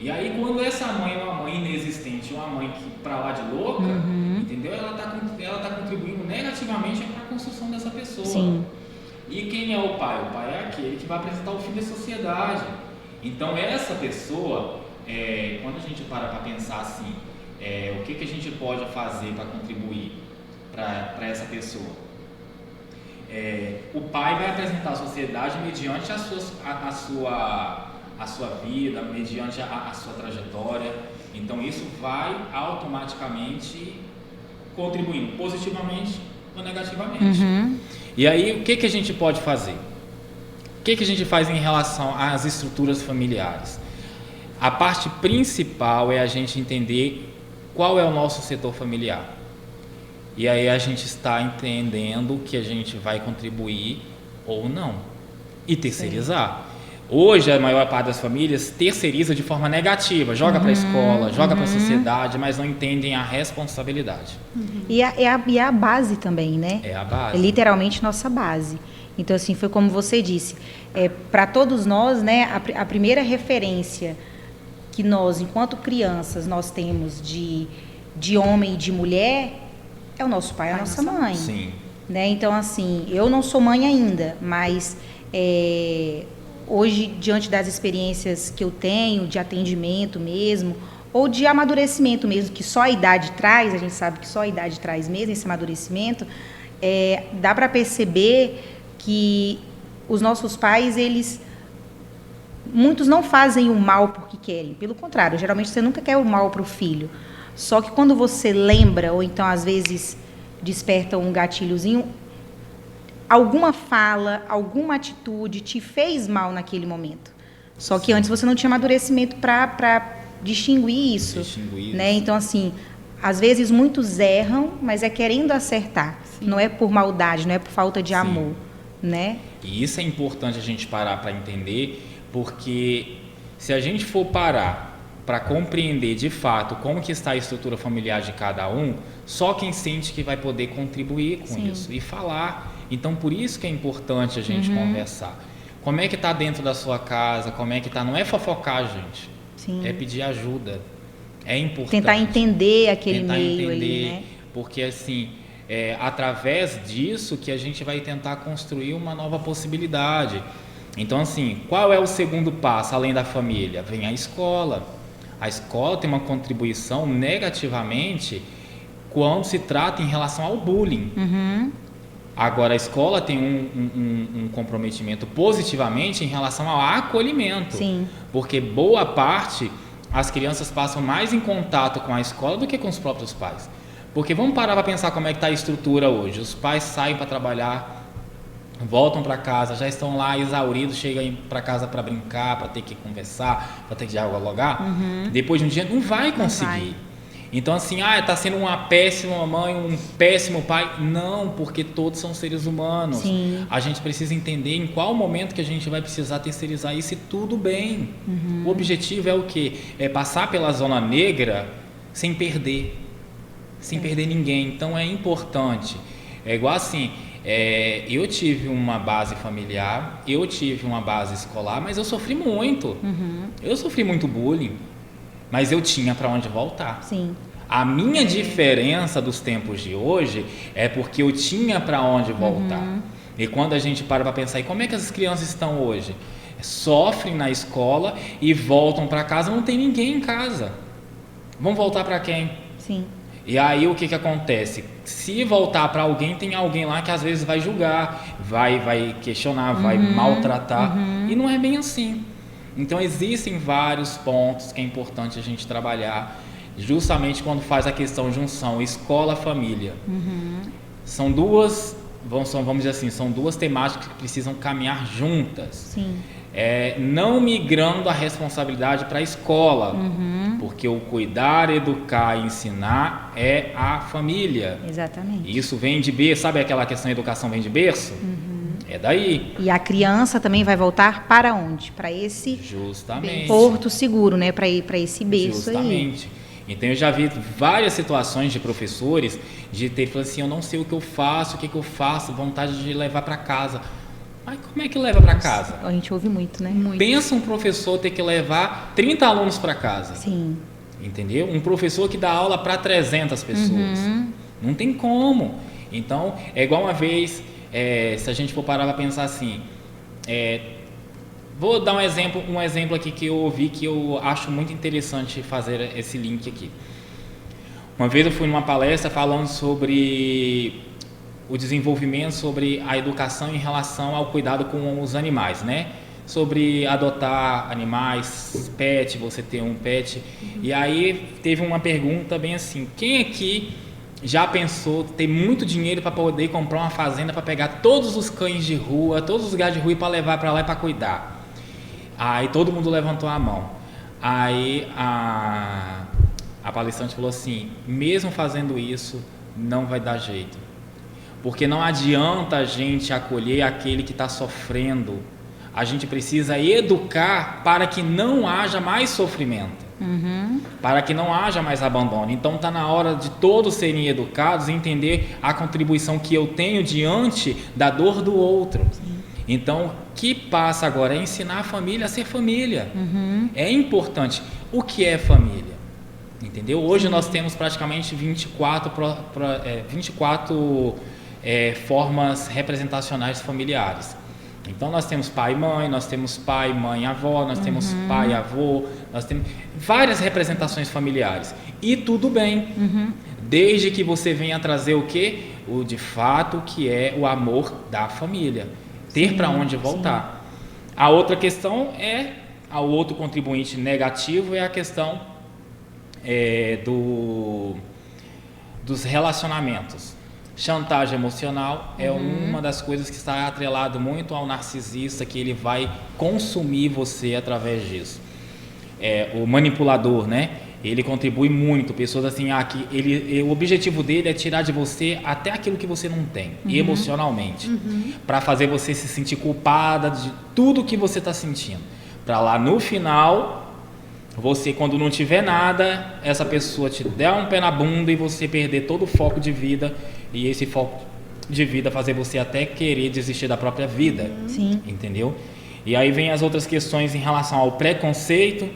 [SPEAKER 2] E aí quando essa mãe é uma mãe inexistente, uma mãe que pra lá de louca, entendeu? Ela tá contribuindo negativamente para a construção dessa pessoa.
[SPEAKER 1] Sim.
[SPEAKER 2] E quem é o pai? O pai é aquele que vai apresentar o fim da sociedade. Então essa pessoa, quando a gente para pensar assim, o que a gente pode fazer para contribuir para essa pessoa? O pai vai apresentar a sociedade mediante a sua vida, mediante a sua trajetória. Então isso vai automaticamente contribuindo positivamente ou negativamente. E aí o que a gente pode fazer? O que a gente faz em relação às estruturas familiares? A parte principal é a gente entender qual é o nosso setor familiar. E aí a gente está entendendo que a gente vai contribuir ou não. E terceirizar. Hoje a maior parte das famílias terceiriza de forma negativa. Joga para a escola, joga para a sociedade, mas não entendem a responsabilidade.
[SPEAKER 1] E é a base também, né?
[SPEAKER 2] É a base.
[SPEAKER 1] É literalmente nossa base. Então, assim, foi como você disse. Para todos nós, né, a primeira referência que nós, enquanto crianças, nós temos de homem e de mulher é o nosso pai e a nossa mãe.
[SPEAKER 2] Sim.
[SPEAKER 1] Né? Então, assim, eu não sou mãe ainda, mas hoje, diante das experiências que eu tenho, de atendimento mesmo, ou de amadurecimento mesmo, que só a idade traz, a gente sabe que só a idade traz mesmo esse amadurecimento, dá para perceber que os nossos pais, muitos não fazem o mal porque querem, pelo contrário, geralmente você nunca quer o mal para o filho. Só que quando você lembra, ou então às vezes desperta um gatilhozinho, alguma fala, alguma atitude te fez mal naquele momento. Só que antes você não tinha amadurecimento para distinguir isso. Né? Então, assim, às vezes muitos erram, mas é querendo acertar. Sim. Não é por maldade, não é por falta de amor. Né?
[SPEAKER 2] E isso é importante a gente parar para entender, porque se a gente for parar para compreender de fato como que está a estrutura familiar de cada um, só quem sente que vai poder contribuir com isso e falar. Então, por isso que é importante a gente conversar. Como é que está dentro da sua casa, como é que está, não é fofocar, gente.
[SPEAKER 1] Sim.
[SPEAKER 2] É pedir ajuda. É importante.
[SPEAKER 1] Tentar entender aquele meio ali, né?
[SPEAKER 2] Porque assim, através disso que a gente vai tentar construir uma nova possibilidade. Então assim, qual é o segundo passo além da família? Vem a escola. A escola tem uma contribuição negativamente quando se trata em relação ao bullying. Agora a escola tem um comprometimento positivamente em relação ao acolhimento.
[SPEAKER 1] Sim.
[SPEAKER 2] Porque boa parte as crianças passam mais em contato com a escola do que com os próprios pais. Porque vamos parar para pensar como é que está a estrutura hoje. Os pais saem para trabalhar, voltam para casa, já estão lá exauridos, chegam para casa para brincar, para ter que conversar, para ter que dialogar. Depois de um dia não vai conseguir. Então assim, está sendo uma péssima mãe, um péssimo pai. Não, porque todos são seres humanos.
[SPEAKER 1] Sim.
[SPEAKER 2] A gente precisa entender em qual momento que a gente vai precisar terceirizar isso e tudo bem. O objetivo é o quê? É passar pela zona negra sem perder ninguém. Então é importante. É igual assim, eu tive uma base familiar, eu tive uma base escolar, mas eu sofri muito. Eu sofri muito bullying. Mas eu tinha para onde voltar.
[SPEAKER 1] Sim.
[SPEAKER 2] A minha diferença dos tempos de hoje é porque eu tinha para onde voltar. E quando a gente para pensar, e como é que as crianças estão hoje? Sofrem na escola e voltam para casa, não tem ninguém em casa. Vão voltar para quem?
[SPEAKER 1] Sim.
[SPEAKER 2] E aí o que acontece? Se voltar para alguém, tem alguém lá que às vezes vai julgar, vai questionar, vai maltratar. E não é bem assim. Então existem vários pontos que é importante a gente trabalhar, justamente quando faz a questão junção escola-família. São duas, vamos dizer assim, são duas temáticas que precisam caminhar juntas.
[SPEAKER 1] Sim.
[SPEAKER 2] Não migrando a responsabilidade para a escola, porque o cuidar, educar e ensinar é a família.
[SPEAKER 1] Exatamente.
[SPEAKER 2] Isso vem de berço, sabe aquela questão de educação vem de berço? É daí.
[SPEAKER 1] E a criança também vai voltar para onde? Para esse
[SPEAKER 2] Justamente.
[SPEAKER 1] porto seguro, né? Para esse berço.
[SPEAKER 2] Justamente. Aí. Então eu já vi várias situações de professores de ter falado assim, eu não sei o que eu faço, vontade de levar para casa. Mas como é que leva para casa?
[SPEAKER 1] A gente ouve muito, né?
[SPEAKER 3] Muito.
[SPEAKER 2] Pensa um professor ter que levar 30 alunos para casa.
[SPEAKER 1] Sim.
[SPEAKER 2] Entendeu? Um professor que dá aula para 300 pessoas. Não tem como. Então, é igual uma vez, se a gente for parar para pensar assim, vou dar um exemplo aqui que eu ouvi que eu acho muito interessante fazer esse link aqui. Uma vez eu fui numa palestra falando sobre o desenvolvimento, sobre a educação em relação ao cuidado com os animais, né? Sobre adotar animais, pet, você ter um pet. E aí teve uma pergunta bem assim, quem aqui já pensou ter muito dinheiro para poder comprar uma fazenda para pegar todos os cães de rua, todos os gatos de rua e para levar para lá e para cuidar? Aí todo mundo levantou a mão. Aí a palestrante falou assim, mesmo fazendo isso, não vai dar jeito. Porque não adianta a gente acolher aquele que está sofrendo. A gente precisa educar para que não haja mais sofrimento. Para que não haja mais abandono. Então está na hora de todos serem educados e entender a contribuição que eu tenho diante da dor do outro. Então, o que passa agora é ensinar a família a ser família. É importante. O que é família? Entendeu? Hoje nós temos praticamente 24 formas representacionais familiares. Então nós temos pai e mãe, nós temos pai, mãe, avó, nós temos pai, avô, nós temos várias representações familiares. E tudo bem, desde que você venha trazer o quê? O de fato que é o amor da família. Ter para onde voltar. A outra questão o outro contribuinte negativo é a questão dos relacionamentos. Chantagem emocional é uma das coisas que está atrelado muito ao narcisista, que ele vai consumir você através disso. O manipulador, né? Ele contribui muito. Pessoas assim, o objetivo dele é tirar de você até aquilo que você não tem, emocionalmente, para fazer você se sentir culpada de tudo que você está sentindo, para lá no final você, quando não tiver nada, essa pessoa te der um pé na bunda e você perder todo o foco de vida, e esse foco de vida fazer você até querer desistir da própria vida.
[SPEAKER 1] Sim.
[SPEAKER 2] Entendeu? E aí vem as outras questões em relação ao preconceito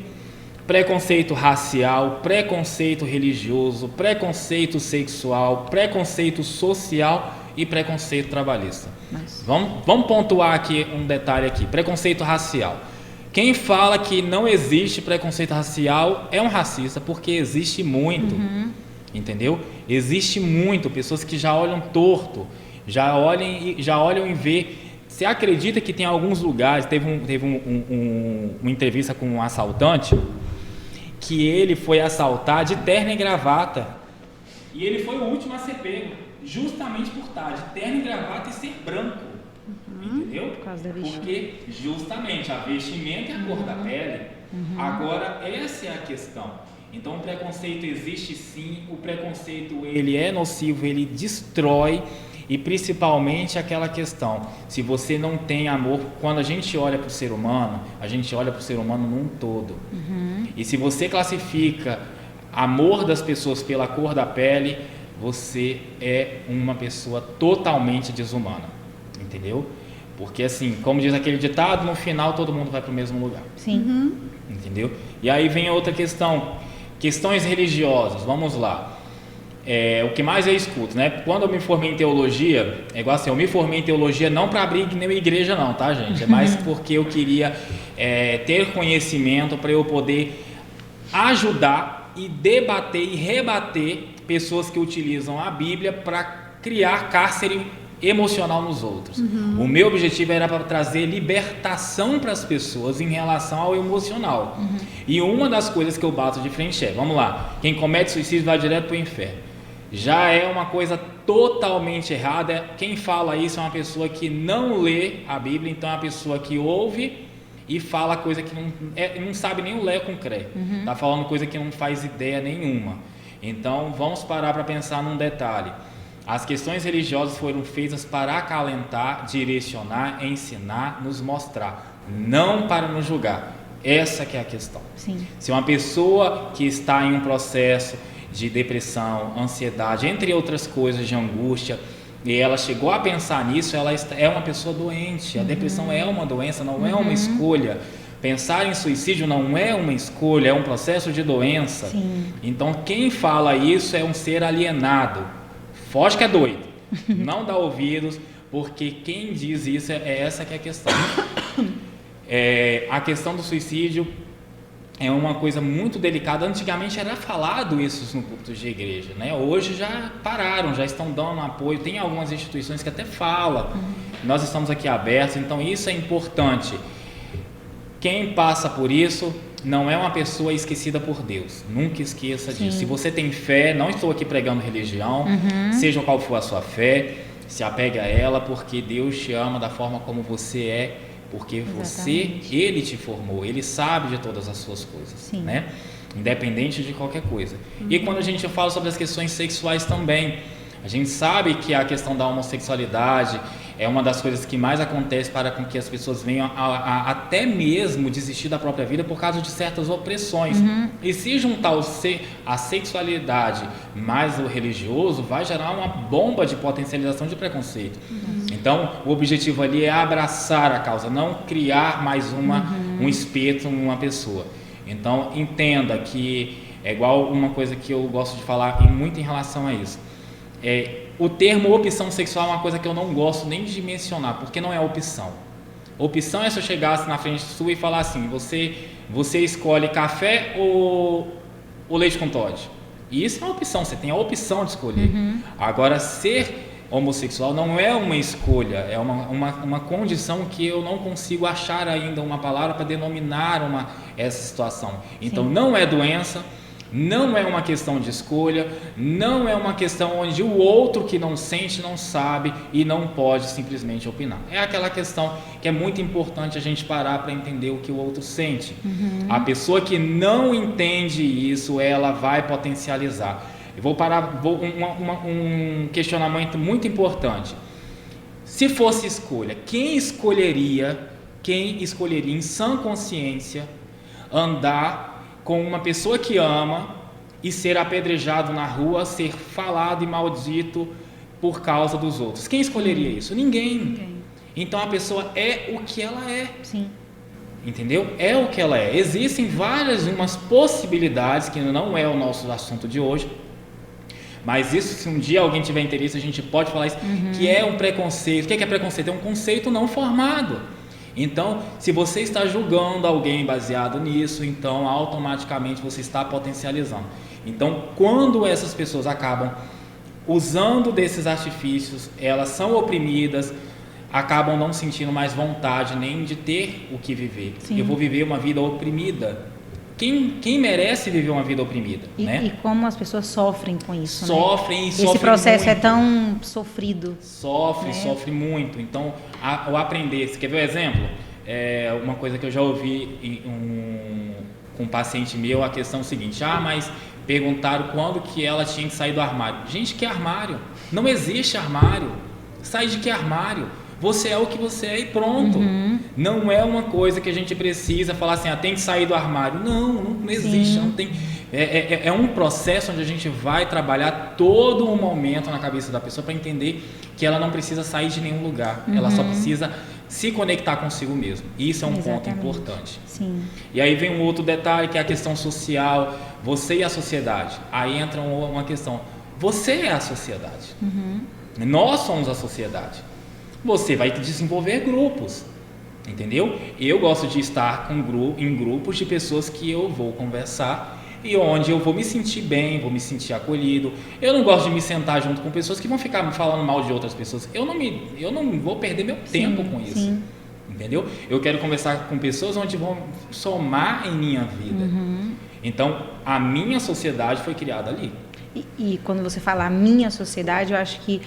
[SPEAKER 2] racial, preconceito religioso, preconceito sexual, preconceito social e preconceito trabalhista. Vamos pontuar aqui um detalhe aqui. Preconceito racial. Quem fala que não existe preconceito racial é um racista, porque existe muito, entendeu? Existe muito, pessoas que já olham torto, já olham e vê. Você acredita que tem alguns lugares, teve uma entrevista com um assaltante, que ele foi assaltar de terno e gravata, e ele foi o último a ser pego, justamente por estar de terno e gravata e ser branco. Entendeu?
[SPEAKER 1] Por causa da vestimenta.
[SPEAKER 2] Porque justamente a vestimenta é a cor da pele. Agora, essa é a questão. Então, o preconceito existe sim, o preconceito ele é nocivo, ele destrói, e principalmente aquela questão, se você não tem amor, quando a gente olha para o ser humano, a gente olha para o ser humano num todo. E se você classifica amor das pessoas pela cor da pele, você é uma pessoa totalmente desumana, entendeu? Porque assim, como diz aquele ditado, no final todo mundo vai para o mesmo lugar.
[SPEAKER 1] Sim.
[SPEAKER 2] Entendeu? E aí vem outra questão, questões religiosas, vamos lá. O que mais eu escuto, né? Quando eu me formei em teologia, é igual assim, eu me formei em teologia não para abrir nenhuma igreja não, tá, gente? É mais porque eu queria ter conhecimento para eu poder ajudar e debater e rebater pessoas que utilizam a Bíblia para criar cárcere emocional nos outros. O meu objetivo era para trazer libertação para as pessoas em relação ao emocional. E uma das coisas que eu bato de frente vamos lá, quem comete suicídio vai direto para o inferno. Já é uma coisa totalmente errada. Quem fala isso é uma pessoa que não lê a Bíblia, então é uma pessoa que ouve e fala coisa que não sabe nem o lé com cré. Tá falando coisa que não faz ideia nenhuma. Então vamos parar para pensar num detalhe. As questões religiosas foram feitas para acalentar, direcionar, ensinar, nos mostrar, não para nos julgar. Essa que é a questão.
[SPEAKER 1] Sim.
[SPEAKER 2] Se uma pessoa que está em um processo de depressão, ansiedade, entre outras coisas, de angústia, e ela chegou a pensar nisso, ela é uma pessoa doente. A depressão é uma doença, não é uma escolha. Pensar em suicídio não é uma escolha, é um processo de doença.
[SPEAKER 1] Sim.
[SPEAKER 2] Então quem fala isso é um ser alienado. Foge que é doido, não dá ouvidos, porque quem diz isso essa que é a questão. A questão do suicídio é uma coisa muito delicada. Antigamente era falado isso no púlpito de igreja, né? Hoje já pararam, já estão dando apoio, tem algumas instituições que até falam. Nós estamos aqui abertos, então isso é importante. Quem passa por isso não é uma pessoa esquecida por Deus. Nunca esqueça disso. Se você tem fé, não estou aqui pregando religião, seja qual for a sua fé, se apegue a ela, porque Deus te ama da forma como você é, porque Ele te formou, Ele sabe de todas as suas coisas, né? Independente de qualquer coisa. E quando a gente fala sobre as questões sexuais também, a gente sabe que a questão da homossexualidade é uma das coisas que mais acontece para com que as pessoas venham até mesmo desistir da própria vida por causa de certas opressões. E se juntar a sexualidade mais o religioso, vai gerar uma bomba de potencialização de preconceito. Então, o objetivo ali é abraçar a causa, não criar mais um espeto em uma pessoa. Então, entenda que é igual uma coisa que eu gosto de falar muito em relação a isso. O termo opção sexual é uma coisa que eu não gosto nem de mencionar, porque não é opção. Opção é se eu chegasse na frente sua e falar assim, você escolhe café ou leite com Toddy. E isso é uma opção, você tem a opção de escolher. Agora, ser homossexual não é uma escolha, é uma condição que eu não consigo achar ainda uma palavra para denominar essa situação. Então, não é doença, não é uma questão de escolha, não é uma questão onde o outro que não sente, não sabe e não pode simplesmente opinar. É aquela questão que é muito importante a gente parar para entender o que o outro sente. A pessoa que não entende isso, ela vai potencializar. Eu vou parar, um questionamento muito importante. Se fosse escolha, quem escolheria em sã consciência andar com uma pessoa que ama e ser apedrejado na rua, ser falado e maldito por causa dos outros? Quem escolheria isso? Ninguém. Então a pessoa é o que ela é.
[SPEAKER 1] Sim.
[SPEAKER 2] Entendeu? É o que ela é. Existem umas possibilidades, que não é o nosso assunto de hoje, mas isso, se um dia alguém tiver interesse, a gente pode falar isso, que é um preconceito. O que é preconceito? É um conceito não formado. Então, se você está julgando alguém baseado nisso, então automaticamente você está potencializando. Então, quando essas pessoas acabam usando desses artifícios, elas são oprimidas, acabam não sentindo mais vontade nem de ter o que viver.
[SPEAKER 1] Sim.
[SPEAKER 2] Eu vou viver uma vida oprimida. Quem merece viver uma vida oprimida? Né?
[SPEAKER 1] E como as pessoas sofrem com isso,
[SPEAKER 2] sofrem,
[SPEAKER 1] né?
[SPEAKER 2] Esse
[SPEAKER 1] processo
[SPEAKER 2] muito.
[SPEAKER 1] É tão sofrido.
[SPEAKER 2] Sofre muito. Então, o aprender. Você quer ver o exemplo? Uma coisa que eu já ouvi com um paciente meu, a questão é a seguinte: mas perguntaram quando que ela tinha que sair do armário. Gente, que armário? Não existe armário. Sai de que armário? Você é o que você é e pronto. Não é uma coisa que a gente precisa falar assim, tem que sair do armário. Não existe. Não tem. É um processo onde a gente vai trabalhar todo o momento na cabeça da pessoa para entender que ela não precisa sair de nenhum lugar. Ela só precisa se conectar consigo mesmo. Isso é um ponto importante.
[SPEAKER 1] Sim.
[SPEAKER 2] E aí vem um outro detalhe, que é a questão social, você e a sociedade. Aí entra uma questão, você é a sociedade. Nós somos a sociedade. Você vai desenvolver grupos, entendeu? Eu gosto de estar em grupos de pessoas que eu vou conversar e onde eu vou me sentir bem, vou me sentir acolhido. Eu não gosto de me sentar junto com pessoas que vão ficar me falando mal de outras pessoas. Eu não vou perder meu tempo com isso.
[SPEAKER 1] Sim.
[SPEAKER 2] Entendeu? Eu quero conversar com pessoas onde vão somar em minha vida. Então, a minha sociedade foi criada ali.
[SPEAKER 1] E quando você fala a minha sociedade, eu acho que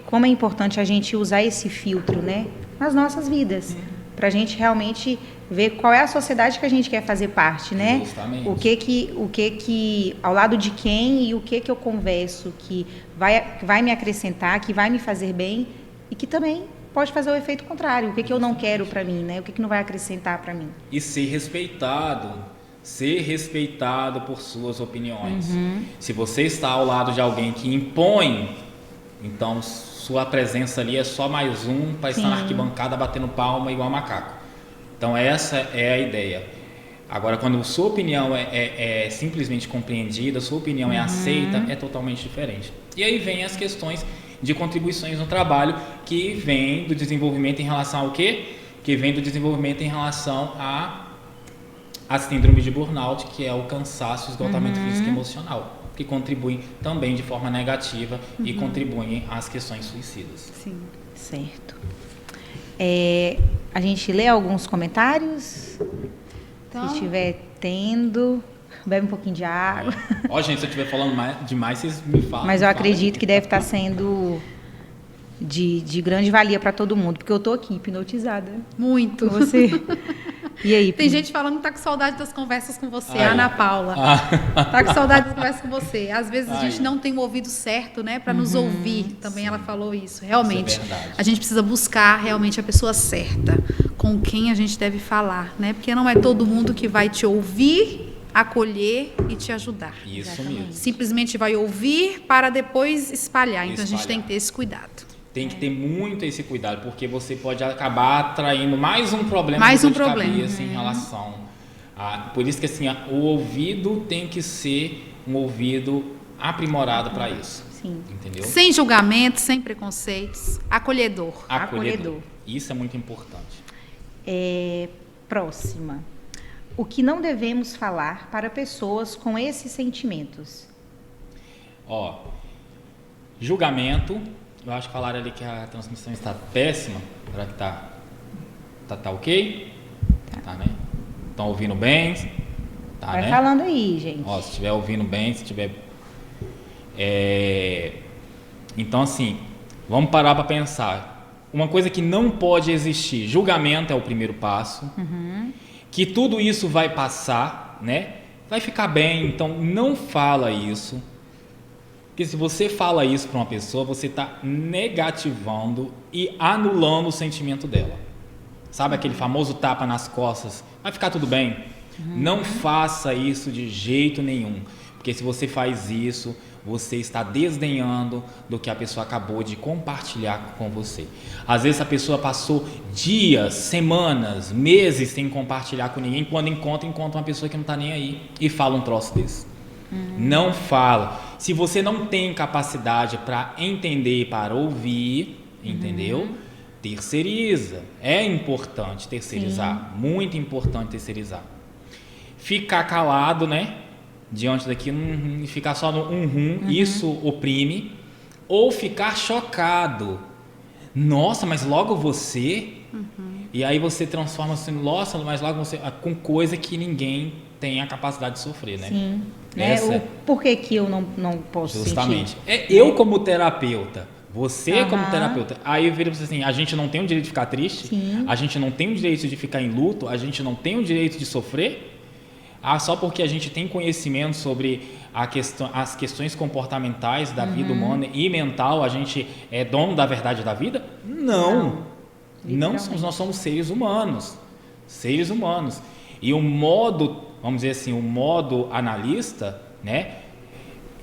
[SPEAKER 1] como é importante a gente usar esse filtro, né, nas nossas vidas, para a gente realmente ver qual é a sociedade que a gente quer fazer parte, né?
[SPEAKER 2] Justamente.
[SPEAKER 1] O que ao lado de quem e o que eu converso que vai me acrescentar, que vai me fazer bem e que também pode fazer o efeito contrário. O que eu não quero para mim, né? O que não vai acrescentar para mim.
[SPEAKER 2] E ser respeitado por suas opiniões. Se você está ao lado de alguém que impõe, então sua presença ali é só mais um para estar na arquibancada batendo palma igual macaco. Então essa é a ideia. Agora, quando sua opinião é simplesmente compreendida, sua opinião é aceita, é totalmente diferente. E aí vem as questões de contribuições no trabalho, que vem do desenvolvimento em relação ao quê? Que vem do desenvolvimento em relação a síndrome de burnout, que é o cansaço, esgotamento físico e emocional, que contribuem também de forma negativa e contribuem às questões suicidas.
[SPEAKER 3] Sim.
[SPEAKER 1] Certo. A gente lê alguns comentários?
[SPEAKER 3] Então,
[SPEAKER 1] Se estiver tendo, bebe um pouquinho de água.
[SPEAKER 2] Gente, se eu estiver falando demais, vocês me falam.
[SPEAKER 1] Mas eu acredito que deve estar sendo de grande valia para todo mundo, porque eu estou aqui hipnotizada.
[SPEAKER 3] muito.
[SPEAKER 1] Você... E aí?
[SPEAKER 3] Tem gente falando que tá com saudade das conversas com você,
[SPEAKER 2] Ai.
[SPEAKER 3] Ana Paula. Tá com saudade das conversas com você. Às vezes a gente não tem o ouvido certo, né, para nos ouvir. Também ela falou isso. Realmente,
[SPEAKER 2] Isso é verdade.
[SPEAKER 3] a gente precisa buscar realmente a pessoa certa, com quem a gente deve falar, né? Porque não é todo mundo que vai te ouvir, acolher e te ajudar.
[SPEAKER 2] Isso mesmo.
[SPEAKER 3] Simplesmente vai ouvir para depois espalhar. Então a gente tem que ter esse cuidado.
[SPEAKER 2] Tem que ter muito esse cuidado, porque você pode acabar atraindo mais um problema
[SPEAKER 3] Mais um
[SPEAKER 2] de
[SPEAKER 3] problema.
[SPEAKER 2] cabeça em relação por isso que assim, o ouvido tem que ser um ouvido aprimorado para isso.
[SPEAKER 1] Sim.
[SPEAKER 2] Entendeu?
[SPEAKER 3] Sem julgamento, sem preconceitos, acolhedor.
[SPEAKER 1] Acolhedor.
[SPEAKER 2] Isso é muito importante.
[SPEAKER 1] Próxima. O que não devemos falar para pessoas com esses sentimentos?
[SPEAKER 2] Julgamento. Eu acho que falaram ali que a transmissão está péssima. Será que tá ok? Tá, né? Estão ouvindo bem? Tá,
[SPEAKER 1] Vai
[SPEAKER 2] né?
[SPEAKER 1] falando aí, gente.
[SPEAKER 2] Se estiver ouvindo bem, se tiver... Então, assim, vamos parar para pensar. Uma coisa que não pode existir, julgamento é o primeiro passo. Que tudo isso vai passar, né? Vai ficar bem, então não fala isso. Porque se você fala isso para uma pessoa, você está negativando e anulando o sentimento dela. Sabe aquele famoso tapa nas costas? Vai ficar tudo bem. Não faça isso de jeito nenhum, porque se você faz isso, você está desdenhando do que a pessoa acabou de compartilhar com você. Às vezes a pessoa passou dias, semanas, meses sem compartilhar com ninguém, quando encontra uma pessoa que não está nem aí e fala um troço desse. Não fala. Se você não tem capacidade para entender e para ouvir, entendeu? Terceiriza. É importante terceirizar, muito importante terceirizar. Ficar calado, né? Diante daquilo e ficar só no isso oprime. Ou ficar chocado. Nossa, mas logo você? E aí você transforma assim, nossa, mas logo você, com coisa que ninguém tem a capacidade de sofrer, né?
[SPEAKER 1] Sim. Por que eu não posso
[SPEAKER 2] justamente
[SPEAKER 1] sentir?
[SPEAKER 2] Eu como terapeuta, você como terapeuta, aí eu viro assim, a gente não tem o direito de ficar triste, a gente não tem o direito de ficar em luto, a gente não tem o direito de sofrer, só porque a gente tem conhecimento sobre as questões comportamentais da vida humana e mental, a gente é dono da verdade da vida? Não somos, nós somos seres humanos, e o modo, vamos dizer assim, o modo analista, né,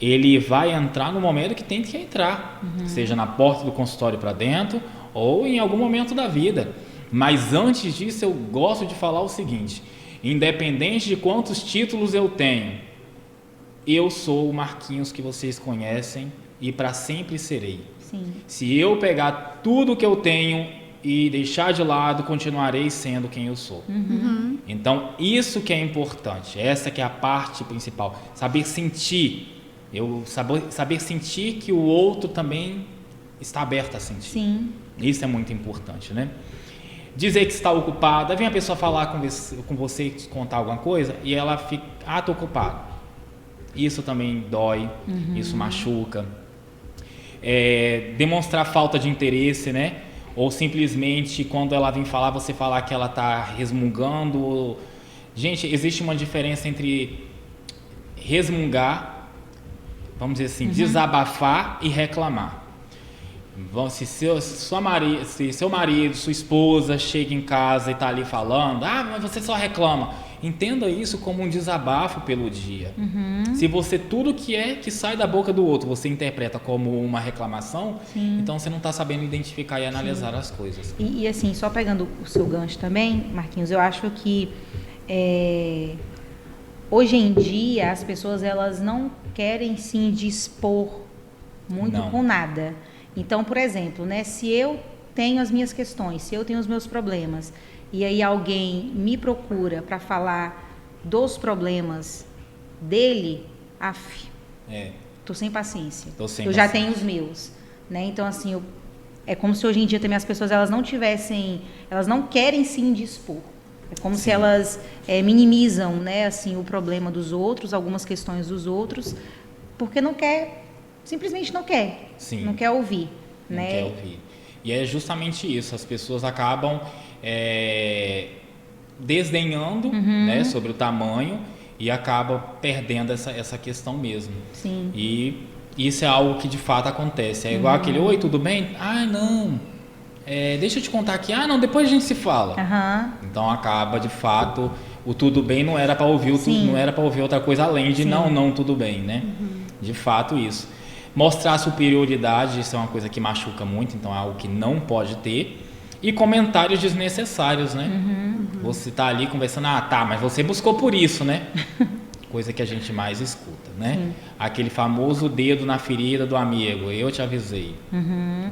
[SPEAKER 2] ele vai entrar no momento que tem que entrar, seja na porta do consultório para dentro ou em algum momento da vida. Mas antes disso, eu gosto de falar o seguinte: independente de quantos títulos eu tenho, eu sou o Marquinhos que vocês conhecem e para sempre serei.
[SPEAKER 1] Sim.
[SPEAKER 2] Se eu pegar tudo que eu tenho e deixar de lado, continuarei sendo quem eu sou. Então, isso que é importante, essa que é a parte principal. Saber sentir, saber sentir que o outro também está aberto a sentir.
[SPEAKER 1] Sim.
[SPEAKER 2] Isso é muito importante, né? Dizer que está ocupada, vem a pessoa falar com você e te contar alguma coisa e ela fica, estou ocupado. Isso também dói, isso machuca. Demonstrar falta de interesse, né? Ou simplesmente quando ela vem falar, você falar que ela está resmungando. Gente, existe uma diferença entre resmungar, vamos dizer assim, desabafar e reclamar. Se seu marido, sua esposa chega em casa e está ali falando, mas você só reclama. Entenda isso como um desabafo pelo dia. Se você, tudo que sai da boca do outro, você interpreta como uma reclamação, então você não está sabendo identificar e analisar as coisas.
[SPEAKER 1] E assim, só pegando o seu gancho também, Marquinhos, eu acho que hoje em dia as pessoas elas não querem se indispor muito com nada. Então, por exemplo, né, se eu tenho as minhas questões, se eu tenho os meus problemas, e aí alguém me procura para falar dos problemas dele, tô sem paciência. Eu já tenho os meus, né? Então, assim, é como se hoje em dia também as pessoas elas não querem se indispor. É como se elas minimizam, né, assim, o problema dos outros, algumas questões dos outros, porque simplesmente não quer. Não quer ouvir,
[SPEAKER 2] não
[SPEAKER 1] né?
[SPEAKER 2] quer ouvir. E é justamente isso, as pessoas acabam desdenhando, né, sobre o tamanho e acaba perdendo essa questão mesmo.
[SPEAKER 1] Sim.
[SPEAKER 2] E isso é algo que de fato acontece. É igual aquele, oi, tudo bem? Não, deixa eu te contar aqui. Não, depois a gente se fala. Então acaba de fato, o tudo bem não era para ouvir, não era para ouvir outra coisa além de não, tudo bem, né? De fato isso. Mostrar superioridade, isso é uma coisa que machuca muito, então é algo que não pode ter. E comentários desnecessários, né? Você tá ali conversando, mas você buscou por isso, né? Coisa que a gente mais escuta, né? Aquele famoso dedo na ferida do amigo, eu te avisei.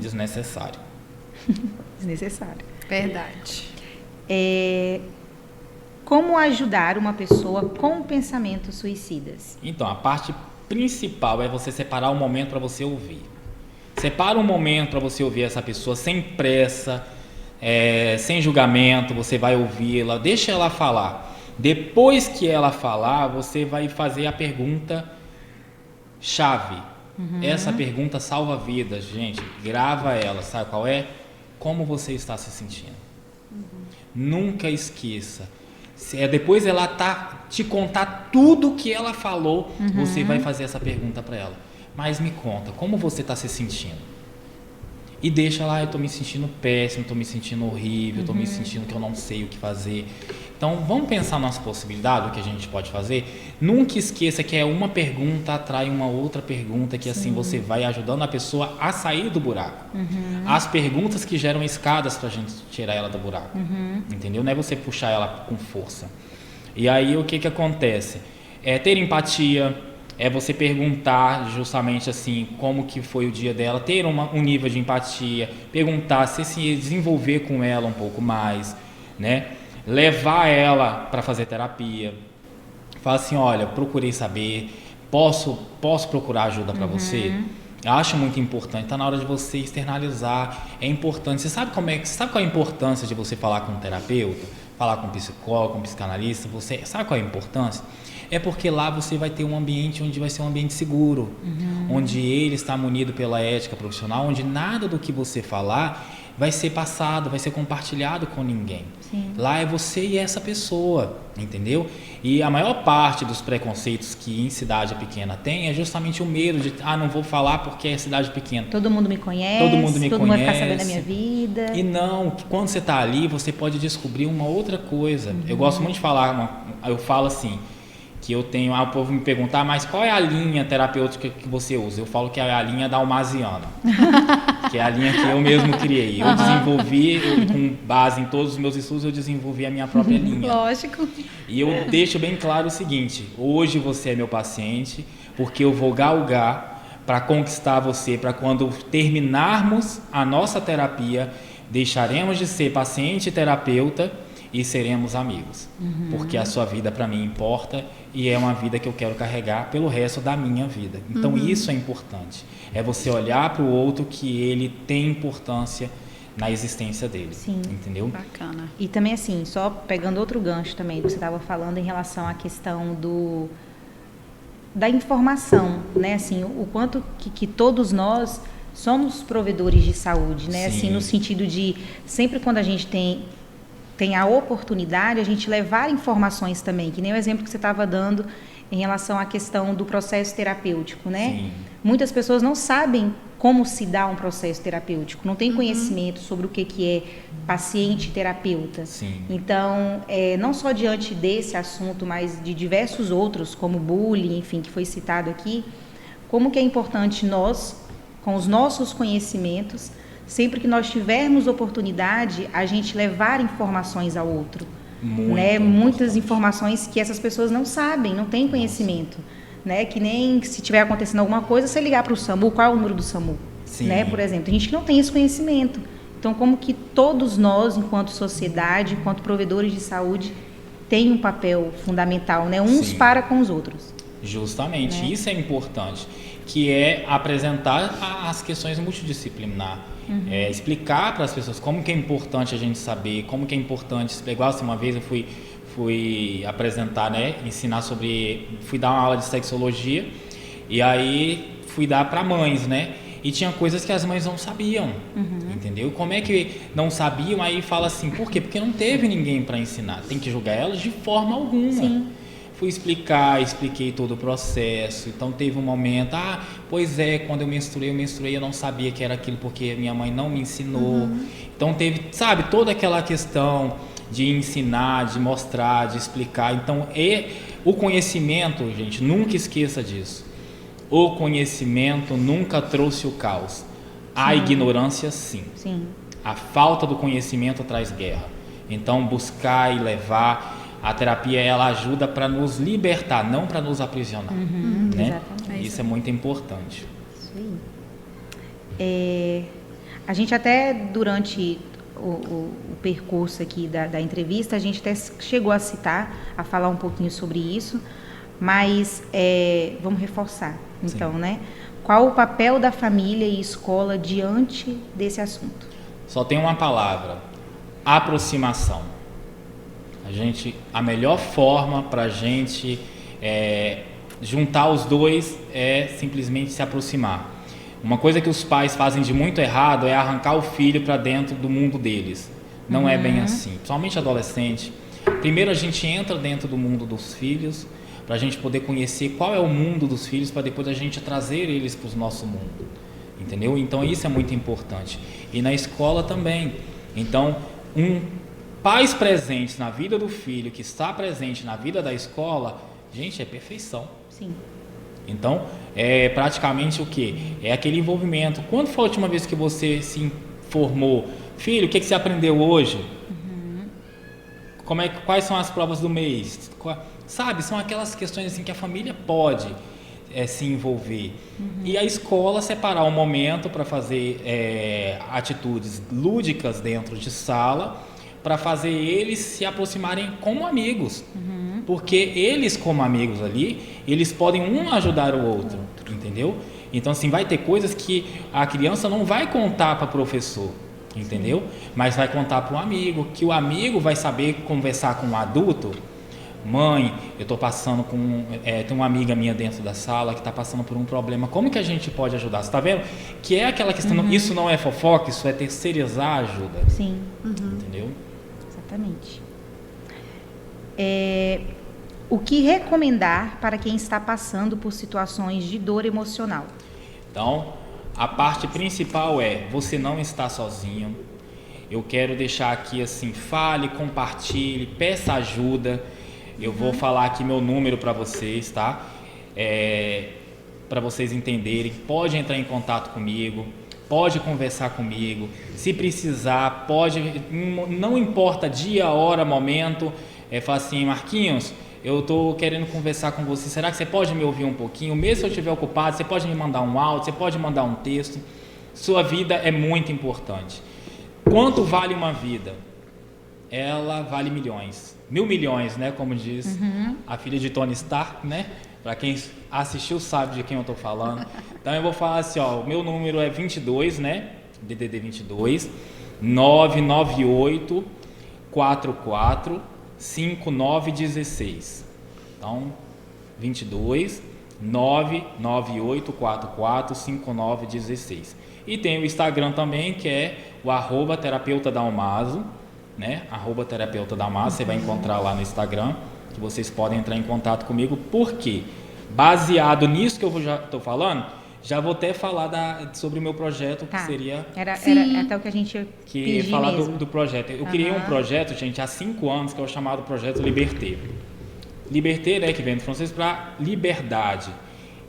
[SPEAKER 2] Desnecessário.
[SPEAKER 1] Desnecessário.
[SPEAKER 3] Verdade.
[SPEAKER 1] Como ajudar uma pessoa com pensamentos suicidas?
[SPEAKER 2] Então, a parte principal é você separar um momento para você ouvir. Separa um momento para você ouvir essa pessoa sem pressa, sem julgamento, você vai ouvi-la, deixa ela falar. Depois que ela falar, você vai fazer a pergunta chave. Essa pergunta salva vidas, gente. Grava ela, sabe qual é? Como você está se sentindo? Nunca esqueça. Depois ela te contar tudo que ela falou, você vai fazer essa pergunta para ela. Mas me conta, como você está se sentindo? e deixa lá, eu estou me sentindo péssimo, estou me sentindo horrível, estou me sentindo que eu não sei o que fazer. Então, vamos pensar nas possibilidades, o que a gente pode fazer. Nunca esqueça que uma pergunta atrai uma outra pergunta, que assim você vai ajudando a pessoa a sair do buraco. As perguntas que geram escadas para a gente tirar ela do buraco, entendeu? Não é você puxar ela com força. E aí, o que acontece? É ter empatia, é você perguntar justamente assim, como que foi o dia dela, ter um nível de empatia, perguntar, se desenvolver com ela um pouco mais, né? Levar ela para fazer terapia, falar assim, olha, procurei saber, posso procurar ajuda para você? Eu acho muito importante, está na hora de você externalizar, é importante. Você sabe qual é a importância de você falar com um terapeuta, falar com um psicólogo, com um psicanalista? Você sabe qual é a importância? É porque lá você vai ter um ambiente onde vai ser um ambiente seguro, onde ele está munido pela ética profissional, onde nada do que você falar vai ser passado, vai ser compartilhado com ninguém. Sim. Lá é você e essa pessoa, entendeu? E a maior parte dos preconceitos que em cidade pequena tem é justamente o medo de, não vou falar porque é cidade pequena.
[SPEAKER 1] Todo mundo me conhece, todo mundo vai ficar sabendo da minha vida.
[SPEAKER 2] E não, que quando você está ali, você pode descobrir uma outra coisa. Eu gosto muito de falar, eu falo assim, que eu tenho, o povo me perguntar, mas qual é a linha terapêutica que você usa? Eu falo que é a linha dalmasiana, que é a linha que eu mesmo criei. Eu desenvolvi, com base em todos os meus estudos, eu desenvolvi a minha própria linha.
[SPEAKER 3] Lógico.
[SPEAKER 2] E eu deixo bem claro o seguinte, hoje você é meu paciente, porque eu vou galgar para conquistar você, para quando terminarmos a nossa terapia, deixaremos de ser paciente e terapeuta e seremos amigos, porque a sua vida para mim importa e é uma vida que eu quero carregar pelo resto da minha vida. Então isso é importante, é você olhar para o outro que ele tem importância na existência dele. Sim. Entendeu?
[SPEAKER 3] Bacana.
[SPEAKER 1] E também assim, só pegando outro gancho também, que você estava falando em relação à questão da informação, né? Assim, o quanto que todos nós somos provedores de saúde, né? Sim. Assim, no sentido de sempre quando a gente tem a oportunidade, a gente levar informações também, que nem o exemplo que você estava dando em relação à questão do processo terapêutico, né? Sim. Muitas pessoas não sabem como se dá um processo terapêutico, não tem conhecimento sobre o que é paciente-terapeuta. Então, não só diante desse assunto, mas de diversos outros, como bullying, enfim, que foi citado aqui, como que é importante nós, com os nossos conhecimentos, sempre que nós tivermos oportunidade, a gente levar informações ao outro. Né? Muitas informações que essas pessoas não sabem, não têm conhecimento. Né? Que nem se tiver acontecendo alguma coisa, você ligar para o SAMU, qual é o número do SAMU? Né? Por exemplo, tem gente que não tem esse conhecimento. Então, como que todos nós, enquanto sociedade, enquanto provedores de saúde, tem um papel fundamental, né? Uns para com os outros.
[SPEAKER 2] Justamente, né? Isso é importante, que é apresentar as questões multidisciplinar. Explicar para as pessoas como que é importante a gente saber, como que é importante, igual assim, uma vez eu fui apresentar, né, fui dar uma aula de sexologia e aí fui dar para mães, né, e tinha coisas que as mães não sabiam, entendeu? Como é que não sabiam? Aí fala assim, por quê? Porque não teve ninguém para ensinar, tem que julgar elas de forma alguma. Sim. Fui expliquei todo o processo. Então teve um momento, pois é, quando eu menstruei, eu não sabia que era aquilo porque minha mãe não me ensinou. Então teve, sabe, toda aquela questão de ensinar, de mostrar, de explicar. Então o conhecimento, gente, nunca esqueça disso. O conhecimento nunca trouxe o caos. A ignorância, sim. A falta do conhecimento traz guerra. Então buscar e levar. A terapia, ela ajuda para nos libertar, não para nos aprisionar. Né? Exatamente. Isso é muito importante.
[SPEAKER 1] Isso aí. A gente até, durante o percurso aqui da entrevista, a gente até chegou a falar um pouquinho sobre isso, mas vamos reforçar, então, né? Qual o papel da família e escola diante desse assunto?
[SPEAKER 2] Só tem uma palavra: aproximação. A melhor forma para a gente juntar os dois é simplesmente se aproximar. Uma coisa que os pais fazem de muito errado é arrancar o filho para dentro do mundo deles. Não é bem assim, principalmente adolescente. Primeiro a gente entra dentro do mundo dos filhos para a gente poder conhecer qual é o mundo dos filhos, para depois a gente trazer eles para o nosso mundo. entendeu? Então isso é muito importante. E na escola também. Então, pais presentes na vida do filho, que está presente na vida da escola, gente, é perfeição.
[SPEAKER 1] Sim.
[SPEAKER 2] Então, é praticamente o quê? É aquele envolvimento. Quando foi a última vez que você se informou? Filho, o que você aprendeu hoje? Quais são as provas do mês? Sabe, são aquelas questões assim que a família pode se envolver. E a escola separar um momento para fazer atitudes lúdicas dentro de sala, para fazer eles se aproximarem como amigos. Porque eles, como amigos ali, eles podem um ajudar o outro, entendeu? Então, assim, vai ter coisas que a criança não vai contar para o professor, entendeu? Sim. Mas vai contar para o amigo, que o amigo vai saber conversar com o adulto. Mãe, eu estou passando com... tem uma amiga minha dentro da sala que está passando por um problema. Como que a gente pode ajudar? Você está vendo? Que é aquela questão... Isso não é fofoca, isso é terceirizar a ajuda.
[SPEAKER 1] Sim.
[SPEAKER 2] Entendeu?
[SPEAKER 1] Exatamente. O que recomendar para quem está passando por situações de dor emocional?
[SPEAKER 2] Então, a parte principal é: você não está sozinho. Eu quero deixar aqui assim: fale, compartilhe, peça ajuda. Eu vou falar aqui meu número para vocês, tá? Para vocês entenderem. Pode entrar em contato comigo, pode conversar comigo. Se precisar, pode. Não importa dia, hora, momento. Fala assim: Marquinhos, eu estou querendo conversar com você. Será que você pode me ouvir um pouquinho? Mesmo se eu estiver ocupado, você pode me mandar um áudio, você pode mandar um texto. Sua vida é muito importante. Quanto vale uma vida? Ela vale milhões. 1.000 milhões, né? Como diz a filha de Tony Stark, né? Para quem assistiu sabe de quem eu estou falando. Então eu vou falar assim, ó, o meu número é 22, né? DDD 22 998 44 5916. Então, 22 998 44 5916. E tem o Instagram também, que é o @terapeuta_dalmaso, né? @terapeuta_dalmaso, você vai encontrar lá no Instagram, que vocês podem entrar em contato comigo. Por quê? Baseado nisso que eu já estou falando, já vou até falar sobre o meu projeto, que seria...
[SPEAKER 1] Era até o que a gente
[SPEAKER 2] que falar do projeto. Eu criei um projeto, gente, há 5 anos, que é o chamado Projeto Liberté. Liberté, né, que vem do francês para liberdade.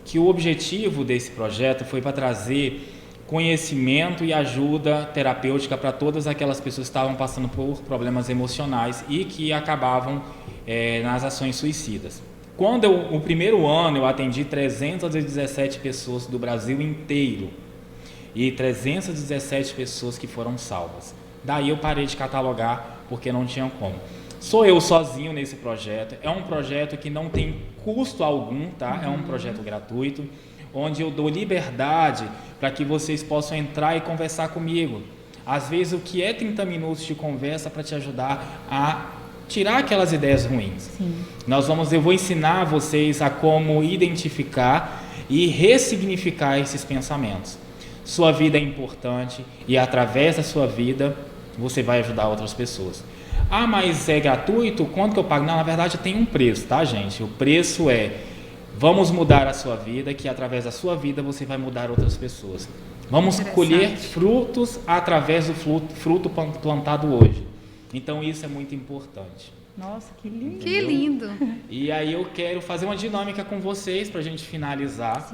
[SPEAKER 2] Que o objetivo desse projeto foi para trazer conhecimento e ajuda terapêutica para todas aquelas pessoas que estavam passando por problemas emocionais e que acabavam nas ações suicidas. Quando o primeiro ano eu atendi 317 pessoas do Brasil inteiro e 317 pessoas que foram salvas. Daí eu parei de catalogar porque não tinha como. Sou eu sozinho nesse projeto. É um projeto que não tem custo algum, tá? É um projeto gratuito, onde eu dou liberdade para que vocês possam entrar e conversar comigo. Às vezes o que é 30 minutos de conversa para te ajudar a tirar aquelas ideias ruins.
[SPEAKER 1] Sim.
[SPEAKER 2] Eu vou ensinar vocês a como identificar e ressignificar esses pensamentos. Sua vida é importante e através da sua vida você vai ajudar outras pessoas. Ah, mas é gratuito? Quanto que eu pago? Não, na verdade tem um preço, tá, gente? O preço é: vamos mudar a sua vida, que através da sua vida você vai mudar outras pessoas. Vamos colher frutos através do fruto plantado hoje. Então isso é muito importante.
[SPEAKER 1] Nossa, que lindo.
[SPEAKER 3] Que lindo.
[SPEAKER 2] E aí eu quero fazer uma dinâmica com vocês para a gente finalizar.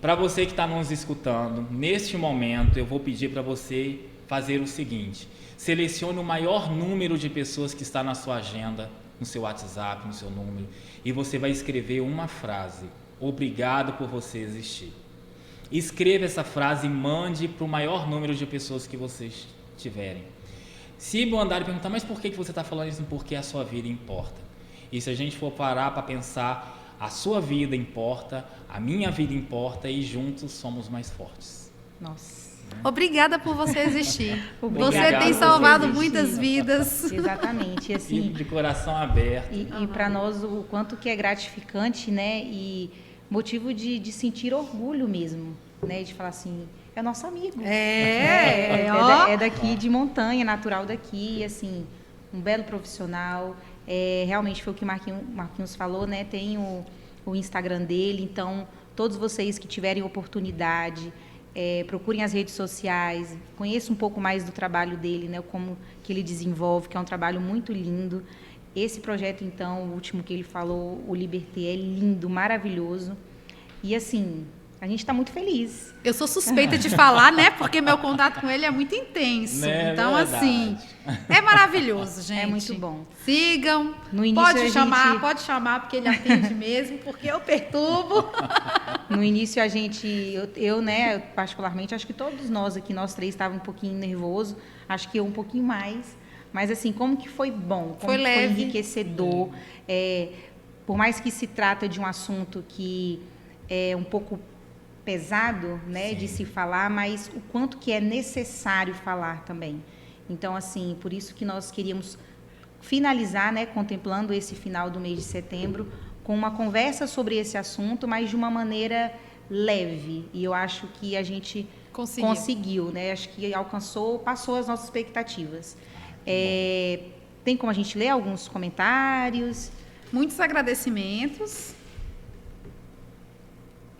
[SPEAKER 2] Para você que está nos escutando, neste momento eu vou pedir para você fazer o seguinte: selecione o maior número de pessoas que está na sua agenda, no seu WhatsApp, no seu número, e você vai escrever uma frase: obrigado por você existir. Escreva essa frase e mande para o maior número de pessoas que vocês tiverem. Se mandarem perguntar: mas por que você está falando isso? Porque a sua vida importa. E se a gente for parar para pensar, a sua vida importa, a minha vida importa, e juntos somos mais fortes.
[SPEAKER 1] Nossa.
[SPEAKER 3] Obrigada por você existir.
[SPEAKER 1] Obrigada,
[SPEAKER 3] você tem salvado muitas vidas.
[SPEAKER 1] Exatamente. E assim,
[SPEAKER 2] de coração aberto.
[SPEAKER 1] E para nós o quanto que é gratificante, né? E motivo de sentir orgulho mesmo, né? De falar assim: é nosso amigo. É daqui de Montanha, natural daqui, e assim, um belo profissional. Realmente foi o que o Marquinhos falou, né? Tem o Instagram dele, então todos vocês que tiverem oportunidade procurem as redes sociais, conheçam um pouco mais do trabalho dele, né, como que ele desenvolve, que é um trabalho muito lindo. Esse projeto, então, o último que ele falou, o Liberté, é lindo, maravilhoso. E, assim, a gente está muito feliz.
[SPEAKER 3] Eu sou suspeita de falar, né? Porque meu contato com ele é muito intenso.
[SPEAKER 2] Né,
[SPEAKER 3] então,
[SPEAKER 2] verdade.
[SPEAKER 3] assim, é maravilhoso, gente.
[SPEAKER 1] É muito bom.
[SPEAKER 3] Sigam.
[SPEAKER 1] No início
[SPEAKER 3] Pode chamar, porque ele atende mesmo, porque eu perturbo.
[SPEAKER 1] No início a gente, eu, né, particularmente, acho que todos nós aqui, nós três, estavam um pouquinho nervoso, acho que eu um pouquinho mais, mas assim, como que foi bom, como
[SPEAKER 3] foi leve,
[SPEAKER 1] foi enriquecedor, por mais que se trata de um assunto que é um pouco pesado, né,
[SPEAKER 2] Sim.
[SPEAKER 1] de se falar, mas o quanto que é necessário falar também. Então, assim, por isso que nós queríamos finalizar, né, contemplando esse final do mês de setembro, com uma conversa sobre esse assunto, mas de uma maneira leve. E eu acho que a gente conseguiu, né? Acho que passou as nossas expectativas. Tem como a gente ler alguns comentários?
[SPEAKER 3] Muitos agradecimentos.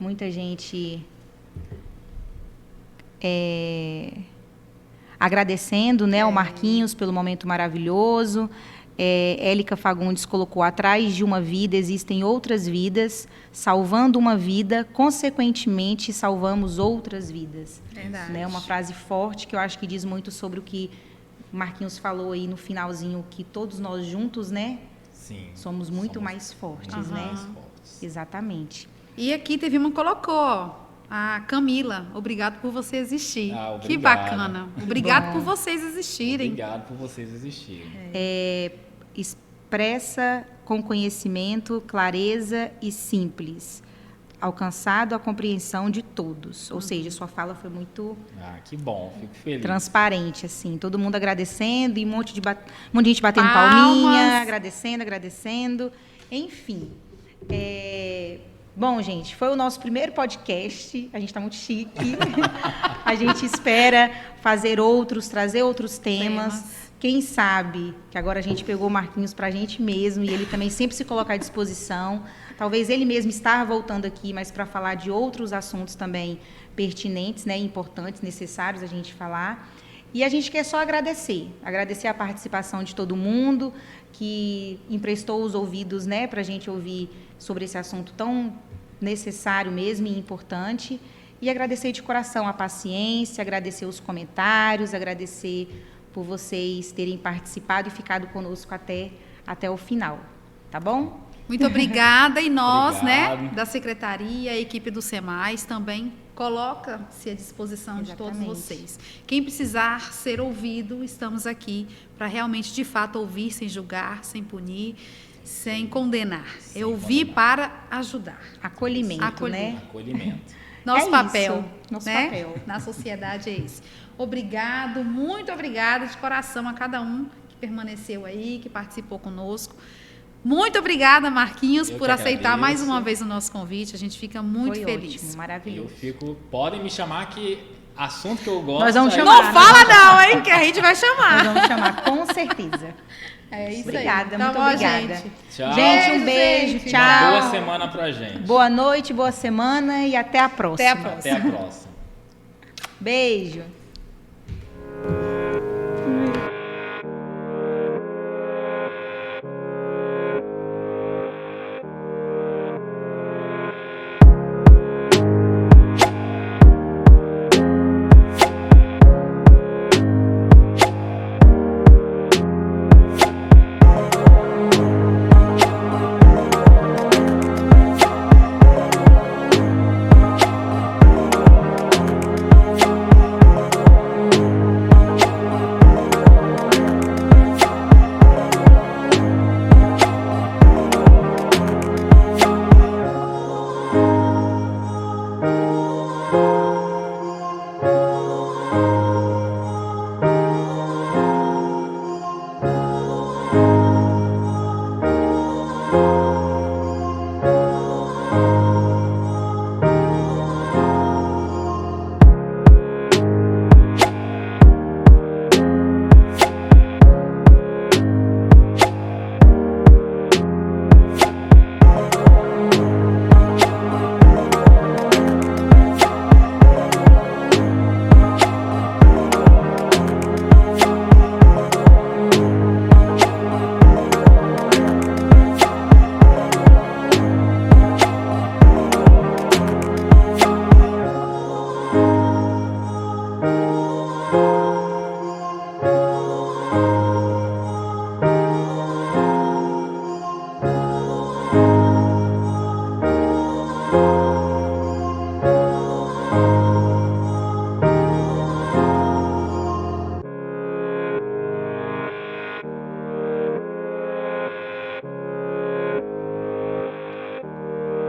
[SPEAKER 1] Muita gente agradecendo, né, ao Marquinhos pelo momento maravilhoso. Élica Fagundes colocou: atrás de uma vida existem outras vidas, salvando uma vida, consequentemente salvamos outras vidas.
[SPEAKER 3] Verdade.
[SPEAKER 1] Né? Uma frase forte que eu acho que diz muito sobre o que o Marquinhos falou aí no finalzinho, que todos nós juntos, né,
[SPEAKER 2] Sim,
[SPEAKER 1] somos muito mais fortes,
[SPEAKER 2] muito
[SPEAKER 1] né?
[SPEAKER 2] mais fortes.
[SPEAKER 1] Exatamente.
[SPEAKER 3] E aqui teve uma que colocou, a Camila, obrigado por você existir.
[SPEAKER 2] Obrigado.
[SPEAKER 3] Que bacana. Obrigado por vocês existirem.
[SPEAKER 2] Obrigado por vocês existirem.
[SPEAKER 1] Expressa com conhecimento, clareza e simples, alcançado a compreensão de todos. Ou seja, sua fala foi muito
[SPEAKER 2] Que bom, fico feliz.
[SPEAKER 1] transparente, assim, todo mundo agradecendo e um monte de gente batendo
[SPEAKER 3] Palmas.
[SPEAKER 1] palminha, agradecendo. Enfim, bom, gente, foi o nosso primeiro podcast, a gente está muito chique, a gente espera fazer outros, trazer outros temas. Quem sabe, que agora a gente pegou o Marquinhos para a gente mesmo, e ele também sempre se coloca à disposição. Talvez ele mesmo estar voltando aqui, mas para falar de outros assuntos também pertinentes, né, importantes, necessários a gente falar. E a gente quer só agradecer a participação de todo mundo que emprestou os ouvidos, né, para a gente ouvir sobre esse assunto tão necessário mesmo e importante. E agradecer de coração a paciência, agradecer os comentários, agradecer por vocês terem participado e ficado conosco até o final, tá bom?
[SPEAKER 3] Muito obrigada. E nós,
[SPEAKER 2] Obrigado.
[SPEAKER 3] né, da Secretaria, a equipe do SEMAIS também coloca-se à disposição de todos
[SPEAKER 1] Exatamente.
[SPEAKER 3] vocês. Quem precisar ser ouvido, estamos aqui para realmente, de fato, ouvir sem julgar, sem punir, sem condenar.
[SPEAKER 2] Sem
[SPEAKER 3] ouvir
[SPEAKER 2] condenar.
[SPEAKER 3] para ajudar.
[SPEAKER 1] Acolhimento,
[SPEAKER 3] Acolher.
[SPEAKER 1] né?
[SPEAKER 2] Acolhimento.
[SPEAKER 3] Nosso
[SPEAKER 1] É
[SPEAKER 3] papel,
[SPEAKER 1] isso, nosso
[SPEAKER 3] né,
[SPEAKER 1] papel.
[SPEAKER 3] na sociedade é esse. Obrigado, muito obrigada de coração a cada um que permaneceu aí, que participou conosco. Muito obrigada, Marquinhos,
[SPEAKER 2] Eu
[SPEAKER 3] por
[SPEAKER 2] que
[SPEAKER 3] aceitar
[SPEAKER 2] agradeço.
[SPEAKER 3] mais uma vez o nosso convite. A gente fica muito
[SPEAKER 1] Foi
[SPEAKER 3] feliz.
[SPEAKER 1] ótimo,
[SPEAKER 2] Eu
[SPEAKER 1] maravilhoso.
[SPEAKER 2] podem me chamar que assunto que eu gosto.
[SPEAKER 1] Nós vamos
[SPEAKER 2] é-
[SPEAKER 1] chamar.
[SPEAKER 3] Não fala não, hein, que a gente vai
[SPEAKER 1] Nós
[SPEAKER 3] chamar.
[SPEAKER 1] vamos chamar, com certeza.
[SPEAKER 3] É isso
[SPEAKER 1] Obrigada,
[SPEAKER 3] aí. Tá
[SPEAKER 1] muito
[SPEAKER 3] bom,
[SPEAKER 1] obrigada.
[SPEAKER 3] gente.
[SPEAKER 2] Tchau.
[SPEAKER 1] Gente, um beijo,
[SPEAKER 3] gente.
[SPEAKER 1] tchau.
[SPEAKER 2] Boa semana pra gente.
[SPEAKER 1] Boa noite, boa semana e até a próxima.
[SPEAKER 3] Até a próxima.
[SPEAKER 2] Até a próxima.
[SPEAKER 1] Beijo.